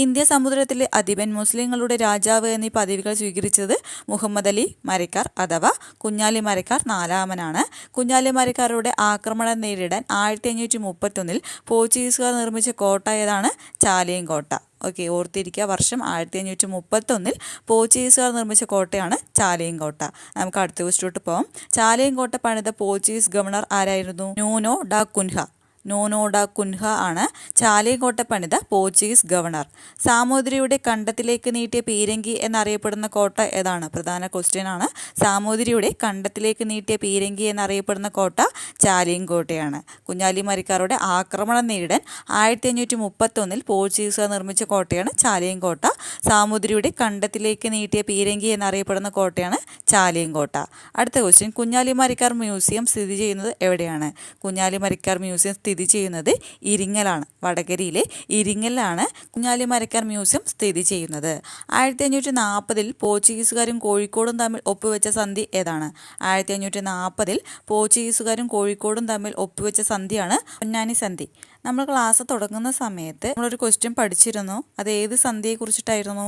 ഇന്ത്യ സമുദ്രത്തിലെ അധിപൻ, മുസ്ലിങ്ങളുടെ രാജാവ് എന്നീ പദവികൾ സ്വീകരിച്ചത് മുഹമ്മദ് അലി മരക്കാർ അഥവാ കുഞ്ഞാലി മരക്കാർ നാലാമനാണ്. കുഞ്ഞാലി മരക്കാരുടെ ആക്രമണം നേരിടാൻ 1531 പോർച്ചുഗീസുകാർ നിർമ്മിച്ച കോട്ട ഏതാണ്? ചാലിയൻകോട്ട. ഓക്കെ, ഓർത്തിരിക്കുക. വർഷം 1531 പോർച്ചുഗീസുകാർ നിർമ്മിച്ച കോട്ടയാണ് ചാലിയൻകോട്ട. നമുക്ക് അടുത്ത ക്വസ്റ്റ്യനോട്ട് പോകാം. ചാലിയൻകോട്ട പണിത പോർച്ചുഗീസ് ഗവർണർ ആരായിരുന്നു? നൂനോ ഡ കുൻഹ. നൂനോ ഡ കുൻഹ ആണ് ചാലിയൻകോട്ട പണിത പോർച്ചുഗീസ് ഗവർണർ. സാമൂതിരിയുടെ കണ്ടത്തിലേക്ക് നീട്ടിയ പീരങ്കി എന്നറിയപ്പെടുന്ന കോട്ട ഏതാണ്? പ്രധാന ക്വസ്റ്റ്യൻ ആണ്. സാമൂതിരിയുടെ കണ്ടത്തിലേക്ക് നീട്ടിയ പീരങ്കി എന്നറിയപ്പെടുന്ന കോട്ട ചാലിയൻകോട്ടയാണ്. കുഞ്ഞാലി മരക്കാരുടെ ആക്രമണം നേരിടാൻ 1531 പോർച്ചുഗീസുകാർ നിർമ്മിച്ച കോട്ടയാണ് ചാലിയൻകോട്ട. സാമൂതിരിയുടെ കണ്ടത്തിലേക്ക് നീട്ടിയ പീരങ്കി എന്നറിയപ്പെടുന്ന കോട്ടയാണ് ചാലിയൻകോട്ട. അടുത്ത ക്വസ്റ്റ്യൻ, കുഞ്ഞാലി മരക്കാർ മ്യൂസിയം സ്ഥിതി ചെയ്യുന്നത് എവിടെയാണ്? കുഞ്ഞാലി മരക്കാർ മ്യൂസിയം സ്ഥിതി ചെയ്യുന്നത് ഇരിങ്ങലാണ്. വടകരയിലെ ഇരിങ്ങലാണ് കുഞ്ഞാലി മരക്കാർ മ്യൂസിയം സ്ഥിതി ചെയ്യുന്നത്. 1540 പോർച്ചുഗീസുകാരും കോഴിക്കോടും തമ്മിൽ ഒപ്പുവെച്ച സന്ധി ഏതാണ്? 1540 പോർച്ചുഗീസുകാരും കോഴിക്കോടും തമ്മിൽ ഒപ്പുവെച്ച സന്ധിയാണ് പൊന്നാനി സന്ധി. നമ്മൾ ക്ലാസ് തുടങ്ങുന്ന സമയത്ത് നമ്മളൊരു ക്വസ്റ്റ്യൻ പഠിച്ചിരുന്നു. അത് ഏത് സന്ധിയെ കുറിച്ചിട്ടായിരുന്നു?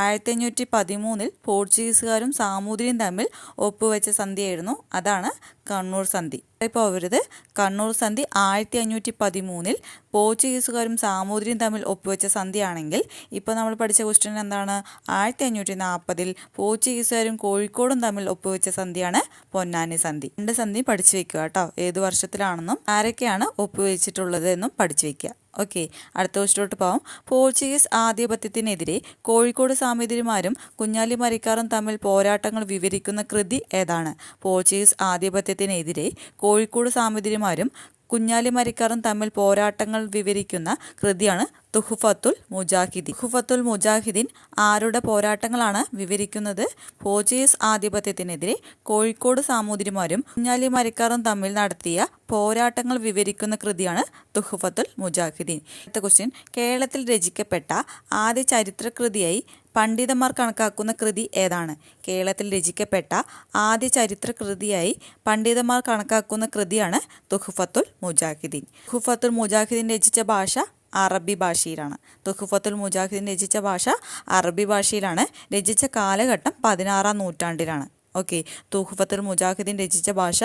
1513 പോർച്ചുഗീസുകാരും സാമൂതിരിയും തമ്മിൽ ഒപ്പുവെച്ച സന്ധിയായിരുന്നു. അതാണ് കണ്ണൂർ സന്ധി. ഇപ്പോൾ അവരത് കണ്ണൂർ സന്ധി 1513 പോർച്ചുഗീസുകാരും സാമൂതിരിയും തമ്മിൽ ഒപ്പുവെച്ച സന്ധിയാണെങ്കിൽ ഇപ്പോൾ നമ്മൾ പഠിച്ച ക്വസ്റ്റ്യൻ എന്താണ്? 1540 പോർച്ചുഗീസുകാരും കോഴിക്കോടും തമ്മിൽ ഒപ്പുവെച്ച സന്ധിയാണ് പൊന്നാനി സന്ധി. 2 സന്ധി പഠിച്ചു വെക്കുക കേട്ടോ. ഏത് വർഷത്തിലാണെന്നും ആരൊക്കെയാണ് ഒപ്പുവെച്ചിട്ടുള്ളത് എന്നും പഠിച്ചു വെക്കുക. ഓക്കെ, അടുത്ത ക്വസ്റ്റ്യനോട്ട് പോകാം. പോർച്ചുഗീസ് ആധിപത്യത്തിനെതിരെ കോഴിക്കോട് സാമൂതിരിമാരും കുഞ്ഞാലി മരക്കാറും തമ്മിൽ പോരാട്ടങ്ങൾ വിവരിക്കുന്ന കൃതി ഏതാണ്? പോർച്ചുഗീസ് ആധിപത്യത്തിനെതിരെ കോഴിക്കോട് സാമൂതിരിമാരും കുഞ്ഞാലി മരക്കാറും തമ്മിൽ പോരാട്ടങ്ങൾ വിവരിക്കുന്ന കൃതിയാണ് തുഹ്ഫത്തുൽ മുജാഹിദീൻ. തുഹ്ഫത്തുൽ മുജാഹിദീൻ ആരുടെ പോരാട്ടങ്ങളാണ് വിവരിക്കുന്നത്? പോർച്ചുഗീസ് ആധിപത്യത്തിനെതിരെ കോഴിക്കോട് സാമൂതിരിമാരും കുഞ്ഞാലി മരക്കാറും തമ്മിൽ നടത്തിയ പോരാട്ടങ്ങൾ വിവരിക്കുന്ന കൃതിയാണ് തുഹ്ഫത്തുൽ മുജാഹിദീൻ. അടുത്ത ക്വസ്റ്റ്യൻ, കേരളത്തിൽ രചിക്കപ്പെട്ട ആദ്യ ചരിത്രകൃതിയായി പണ്ഡിതന്മാർ കണക്കാക്കുന്ന കൃതി ഏതാണ്? കേരളത്തിൽ രചിക്കപ്പെട്ട ആദ്യ ചരിത്രകൃതിയായി പണ്ഡിതന്മാർ കണക്കാക്കുന്ന കൃതിയാണ് തുഹ്ഫത്തുൽ മുജാഹിദീൻ. തുഹ്ഫത്തുൽ മുജാഹിദീൻ രചിച്ച ഭാഷ അറബി ഭാഷയിലാണ്. തുഹ്ഫത്തുൽ മുജാഹിദീൻ രചിച്ച ഭാഷ അറബി ഭാഷയിലാണ്. രചിച്ച കാലഘട്ടം 16-ാം നൂറ്റാണ്ടിലാണ്. ഓക്കെ, തുഹ്ഫത്തുൽ മുജാഹിദീൻ രചിച്ച ഭാഷ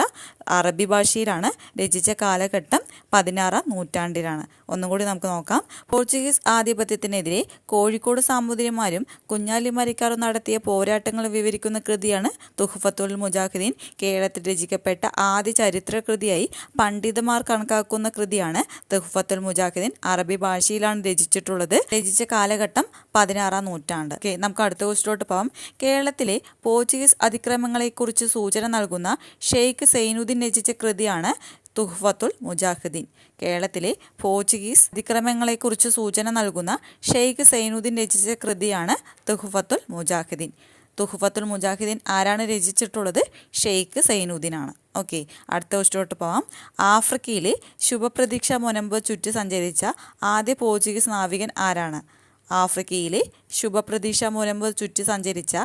അറബി ഭാഷയിലാണ്. രചിച്ച കാലഘട്ടം 16-ാം നൂറ്റാണ്ടിലാണ്. ഒന്നും കൂടി നമുക്ക് നോക്കാം. പോർച്ചുഗീസ് ആധിപത്യത്തിനെതിരെ കോഴിക്കോട് സാമൂതിരിമാരും കുഞ്ഞാലിമരക്കാരും നടത്തിയ പോരാട്ടങ്ങൾ വിവരിക്കുന്ന കൃതിയാണ് തുഹ്ഫത്തുൽ മുജാഹിദീൻ. കേരളത്തിൽ രചിക്കപ്പെട്ട ആദ്യ ചരിത്ര കൃതിയായി പണ്ഡിതന്മാർ കണക്കാക്കുന്ന കൃതിയാണ് തുഹ്ഫത്തുൽ മുജാഹിദീൻ. അറബി ഭാഷയിലാണ് രചിച്ചിട്ടുള്ളത്. രചിച്ച കാലഘട്ടം 16-ാം നൂറ്റാണ്ട്. ഓക്കെ, നമുക്ക് അടുത്ത ക്വസ്റ്റിലോട്ട് പോകാം. കേരളത്തിലെ പോർച്ചുഗീസ് അതിക്രമങ്ങളെക്കുറിച്ച് സൂചന നൽകുന്ന ഷെയ്ഖ് സൈനുദ്ദീൻ രചിച്ച കൃതിയാണ് തുഹ്ഫത്തുൽ മുജാഹിദീൻ. കേരളത്തിലെ പോർച്ചുഗീസ് അതിക്രമങ്ങളെക്കുറിച്ച് സൂചന നൽകുന്ന ഷെയ്ഖ് സൈനുദ്ദീൻ രചിച്ച കൃതിയാണ് തുഹ്ഫത്തുൽ മുജാഹിദീൻ. തുഹ്ഫത്തുൽ മുജാഹിദീൻ ആരാണ് രചിച്ചിട്ടുള്ളത്? ഷെയ്ഖ് സൈനുദ്ദീൻ ആണ്. ഓക്കെ, അടുത്ത ക്വസ്റ്റിലോട്ട് പോകാം. ആഫ്രിക്കയിലെ ശുഭപ്രതീക്ഷ മുനമ്പ് ചുറ്റി സഞ്ചരിച്ച ആദ്യ പോർച്ചുഗീസ് നാവികൻ ആരാണ്? ആഫ്രിക്കയിലെ ശുഭപ്രതീക്ഷ മുനമ്പ് ചുറ്റി സഞ്ചരിച്ച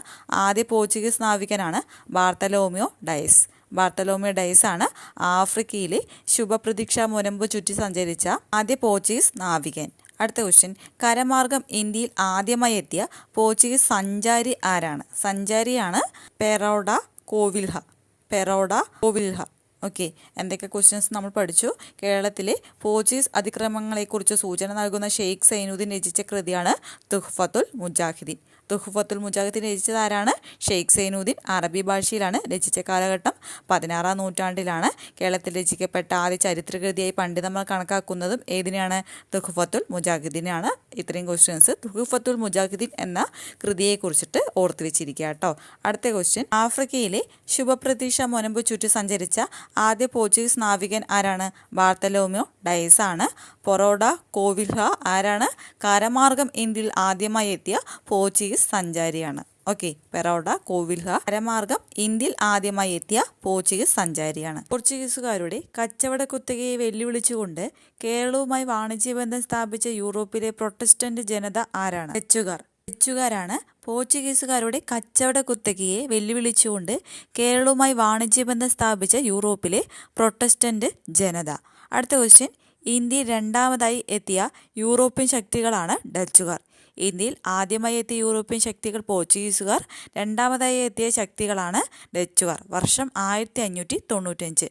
ആദ്യ പോർച്ചുഗീസ് നാവികനാണ് ബാർത്തലോമിയോ ഡയസ്. ബാർത്തലോമിയോ ഡയസ് ആണ് ആഫ്രിക്കയിലെ ശുഭപ്രതീക്ഷ മുനമ്പ് ചുറ്റി സഞ്ചരിച്ച ആദ്യ പോർച്ചുഗീസ് നാവികൻ. അടുത്ത ക്വസ്റ്റ്യൻ, കരമാർഗം ഇന്ത്യയിൽ ആദ്യമായി എത്തിയ പോർച്ചുഗീസ് സഞ്ചാരി ആരാണ്? സഞ്ചാരിയാണ് പെറോഡ കോവിൽഹ. പെറോഡ കോവിൽഹ. ഓക്കെ, എന്തൊക്കെ ക്വസ്റ്റ്യൻസ് നമ്മൾ പഠിച്ചു? കേരളത്തിലെ പോർച്ചുഗീസ് അതിക്രമങ്ങളെക്കുറിച്ച് സൂചന നൽകുന്ന ഷെയ്ഖ് സൈനുദ്ദീൻ രചിച്ച കൃതിയാണ് തുഹ്ഫത്തുൽ മുജാഹിദീൻ. തുഹ്ഫത്തുൽ മുജാഹിദീൻ രചിച്ചത് ആരാണ്? ഷെയ്ഖ് സൈനുദ്ദീൻ. അറബി ഭാഷയിലാണ്. രചിച്ച കാലഘട്ടം 16-ാം നൂറ്റാണ്ടിലാണ്. കേരളത്തിൽ രചിക്കപ്പെട്ട ആദ്യ ചരിത്രകൃതിയായി പണ്ഡിതന്മാർ കണക്കാക്കുന്നതും ഏതിനെയാണ്? തുഹ്ഫത്തുൽ മുജാഹിദീനാണ്. ഇത്രയും ക്വസ്റ്റ്യൻസ് തുഹ്ഫത്തുൽ മുജാഹിദീൻ എന്ന കൃതിയെക്കുറിച്ചിട്ട് ഓർത്ത് വെച്ചിരിക്കുക കേട്ടോ. അടുത്ത ക്വസ്റ്റ്യൻ, ആഫ്രിക്കയിലെ ശുഭപ്രതീക്ഷ മുനമ്പ് ചുറ്റി സഞ്ചരിച്ച ആദ്യ പോർച്ചുഗീസ് നാവികൻ ആരാണ്? ബാർത്തലോമിയോ ഡയസ് ആണ്. പെറോഡ കോവിൽഹ ആരാണ്? കരമാർഗം ഇന്ത്യയിൽ ആദ്യമായി എത്തിയ പോർച്ചുഗീസ് സഞ്ചാരിയാണ്. ഓക്കെ, പെറോഡ കോവിൽഹ കരമാർഗം ഇന്ത്യയിൽ ആദ്യമായി എത്തിയ പോർച്ചുഗീസ് സഞ്ചാരിയാണ്. പോർച്ചുഗീസുകാരുടെ കച്ചവട കുത്തകയെ വെല്ലുവിളിച്ചുകൊണ്ട് കേരളവുമായി വാണിജ്യബന്ധം സ്ഥാപിച്ച യൂറോപ്പിലെ പ്രൊട്ടസ്റ്റന്റ് ജനത ആരാണ്? ഡച്ചുകാർ. ഡച്ചുകാരാണ് പോർച്ചുഗീസുകാരുടെ കച്ചവട കുത്തകയെ വെല്ലുവിളിച്ചുകൊണ്ട് കേരളവുമായി വാണിജ്യബന്ധം സ്ഥാപിച്ച യൂറോപ്പിലെ പ്രൊട്ടസ്റ്റന്റ് ജനത. അടുത്ത ക്വസ്റ്റ്യൻ, ഇന്ത്യയിൽ രണ്ടാമതായി എത്തിയ യൂറോപ്യൻ ശക്തികളാണ് ഡച്ചുകാർ. ഇന്ത്യയിൽ ആദ്യമായി എത്തിയ യൂറോപ്യൻ ശക്തികൾ പോർച്ചുഗീസുകാർ, രണ്ടാമതായി എത്തിയ ശക്തികളാണ് ഡച്ചുകാർ. വർഷം 1595.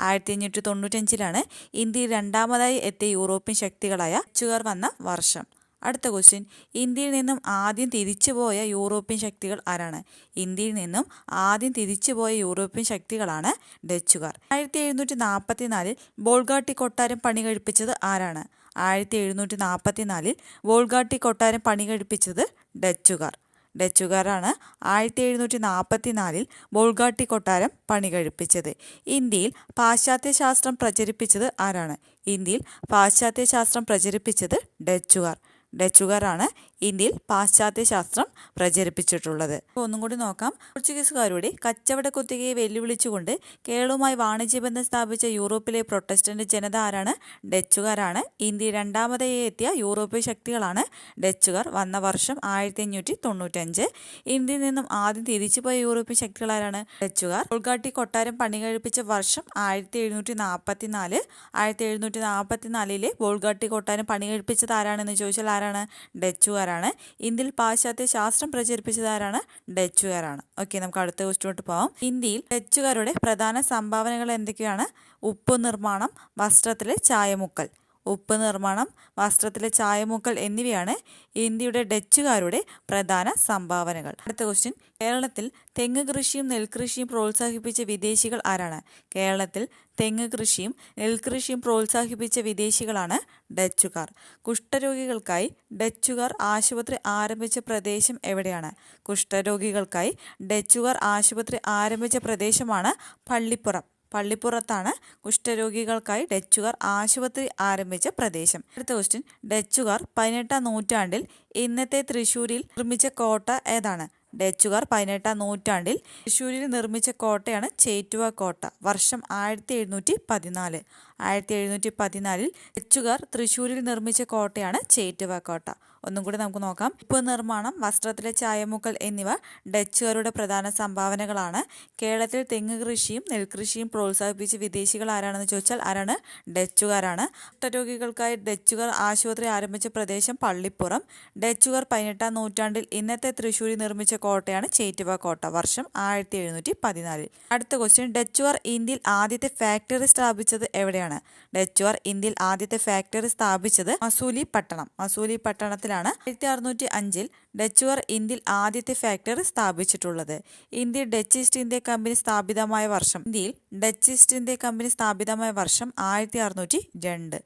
1595 ഇന്ത്യയിൽ രണ്ടാമതായി എത്തിയ യൂറോപ്യൻ ശക്തികളായ ഡച്ചുകാർ വന്ന വർഷം. അടുത്ത ക്വസ്റ്റ്യൻ, ഇന്ത്യയിൽ നിന്നും ആദ്യം തിരിച്ചുപോയ യൂറോപ്യൻ ശക്തികൾ ആരാണ്? ഇന്ത്യയിൽ നിന്നും ആദ്യം തിരിച്ചുപോയ യൂറോപ്യൻ ശക്തികളാണ് ഡച്ചുകാർ. 1744 ബോൾഗാട്ടി കൊട്ടാരം പണി കഴിപ്പിച്ചത് ആരാണ്? 1744 ബോൾഗാട്ടി കൊട്ടാരം പണി കഴിപ്പിച്ചത് ഡച്ചുകാർ. ഡച്ചുകാരാണ് 1744 ബോൾഗാട്ടി കൊട്ടാരം പണി കഴിപ്പിച്ചത്. ഇന്ത്യയിൽ പാശ്ചാത്യ ശാസ്ത്രം പ്രചരിപ്പിച്ചത് ആരാണ്? ഇന്ത്യയിൽ പാശ്ചാത്യ ശാസ്ത്രം പ്രചരിപ്പിച്ചത് ഡച്ചുകാർ. ഡച്ചുകാരാണ് ഇന്ത്യയിൽ പാശ്ചാത്യ ശാസ്ത്രം പ്രചരിപ്പിച്ചിട്ടുള്ളത്. ഒന്നും കൂടി നോക്കാം. പോർച്ചുഗീസുകാരുടെ കച്ചവട കുത്തകയെ വെല്ലുവിളിച്ചുകൊണ്ട് കേരളവുമായി വാണിജ്യബന്ധം സ്ഥാപിച്ച യൂറോപ്പിലെ പ്രൊട്ടസ്റ്റന്റ് ജനത ആരാണ്? ഡച്ചുകാരാണ്. ഇന്ത്യയിൽ രണ്ടാമതായി എത്തിയ യൂറോപ്യൻ ശക്തികളാണ് ഡച്ചുകാർ. വന്ന വർഷം 1595. ഇന്ത്യയിൽ നിന്നും ആദ്യം തിരിച്ചുപോയ യൂറോപ്യൻ ശക്തികൾ ആരാണ്? ഡച്ചുകാർ. ബോൾഗാട്ടി കൊട്ടാരം പണി കഴിപ്പിച്ച വർഷം 1744. 1744 ബോൾഗാട്ടി കൊട്ടാരം പണി കഴിപ്പിച്ചത് ആരാണെന്ന് ചോദിച്ചാൽ ആരാണ്? ഡച്ചുകാരാണ്. ഇന്ത്യയിൽ പാശ്ചാത്യ ശാസ്ത്രം പ്രചരിപ്പിച്ചത് ആരാണ്? ഡച്ചുകാരാണ്. ഓക്കെ, നമുക്ക് അടുത്ത ക്വസ്റ്റ്യനിലോട്ട് പോകാം. ഇന്ത്യയിൽ ഡച്ചുകാരുടെ പ്രധാന സംഭാവനകൾ എന്തൊക്കെയാണ്? ഉപ്പ് നിർമ്മാണം, വസ്ത്രത്തിലെ ചായമുക്കൽ. ഉപ്പ് നിർമ്മാണം, വസ്ത്രത്തിലെ ചായമുക്കൽ എന്നിവയാണ് ഇന്ത്യയുടെ ഡച്ചുകാരുടെ പ്രധാന സംഭാവനകൾ. അടുത്ത ക്വസ്റ്റ്യൻ, കേരളത്തിൽ തെങ്ങ് കൃഷിയും നെൽകൃഷിയും പ്രോത്സാഹിപ്പിച്ച വിദേശികൾ ആരാണ്? കേരളത്തിൽ തെങ്ങ് കൃഷിയും നെൽകൃഷിയും പ്രോത്സാഹിപ്പിച്ച വിദേശികളാണ് ഡച്ചുകാർ. കുഷ്ഠരോഗികൾക്കായി ഡച്ചുകാർ ആശുപത്രി ആരംഭിച്ച പ്രദേശം എവിടെയാണ്? കുഷ്ഠരോഗികൾക്കായി ഡച്ചുകാർ ആശുപത്രി ആരംഭിച്ച പ്രദേശമാണ് പള്ളിപ്പുറം. പള്ളിപ്പുറത്താണ് കുഷ്ഠരോഗികൾക്കായി ഡച്ചുകാർ ആശുപത്രി ആരംഭിച്ച പ്രദേശം. അടുത്ത ക്വസ്റ്റ്യൻ, ഡച്ചുകാർ 18-ാം നൂറ്റാണ്ടിൽ ഇന്നത്തെ തൃശ്ശൂരിൽ നിർമ്മിച്ച കോട്ട ഏതാണ്? ഡച്ചുകാർ 18-ാം നൂറ്റാണ്ടിൽ തൃശ്ശൂരിൽ നിർമ്മിച്ച കോട്ടയാണ് ചേറ്റുവ കോട്ട. വർഷം 1714. 1714 ഡച്ചുകാർ തൃശ്ശൂരിൽ നിർമ്മിച്ച കോട്ടയാണ് ചേറ്റുവ കോട്ട. ഒന്നും കൂടി നമുക്ക് നോക്കാം. ഉപ്പ് നിർമ്മാണം, വസ്ത്രത്തിലെ ചായമുക്കൽ എന്നിവ ഡച്ചുകാരുടെ പ്രധാന സംഭാവനകളാണ്. കേരളത്തിൽ തെങ്ങ് കൃഷിയും നെൽകൃഷിയും പ്രോത്സാഹിപ്പിച്ച വിദേശികൾ ആരാണെന്ന് ചോദിച്ചാൽ ആരാണ്? ഡച്ചുകാരാണ്. കുഷ്ഠരോഗികൾക്കായി ഡച്ചുകാർ ആശുപത്രി ആരംഭിച്ച പ്രദേശം പള്ളിപ്പുറം. ഡച്ചുകാർ 18-ാം നൂറ്റാണ്ടിൽ ഇന്നത്തെ തൃശ്ശൂരിൽ നിർമ്മിച്ച കോട്ടയാണ് ചേറ്റുവ കോട്ട. വർഷം 1714. അടുത്ത ക്വസ്റ്റ്യൻ, ഡച്ചുകാർ ഇന്ത്യയിൽ ആദ്യത്തെ ഫാക്ടറി സ്ഥാപിച്ചത് എവിടെയാണ്? ഡച്ചുകാർ ഇന്ത്യയിൽ ആദ്യത്തെ ഫാക്ടറി സ്ഥാപിച്ചത് മസൂലിപട്ടണം. മസൂലിപട്ടണത്തിലാണ് 1605 ഡച്ചുകാർ ഇന്ത്യയിൽ ആദ്യത്തെ ഫാക്ടറി സ്ഥാപിച്ചിട്ടുള്ളത്. ഇന്ത്യയിൽ ഡച്ച് ഈസ്റ്റ് ഇന്ത്യ കമ്പനി സ്ഥാപിതമായ വർഷം. ഇന്ത്യയിൽ ഡച്ച് ഈസ്റ്റ് ഇന്ത്യ കമ്പനി സ്ഥാപിതമായ വർഷം 1602.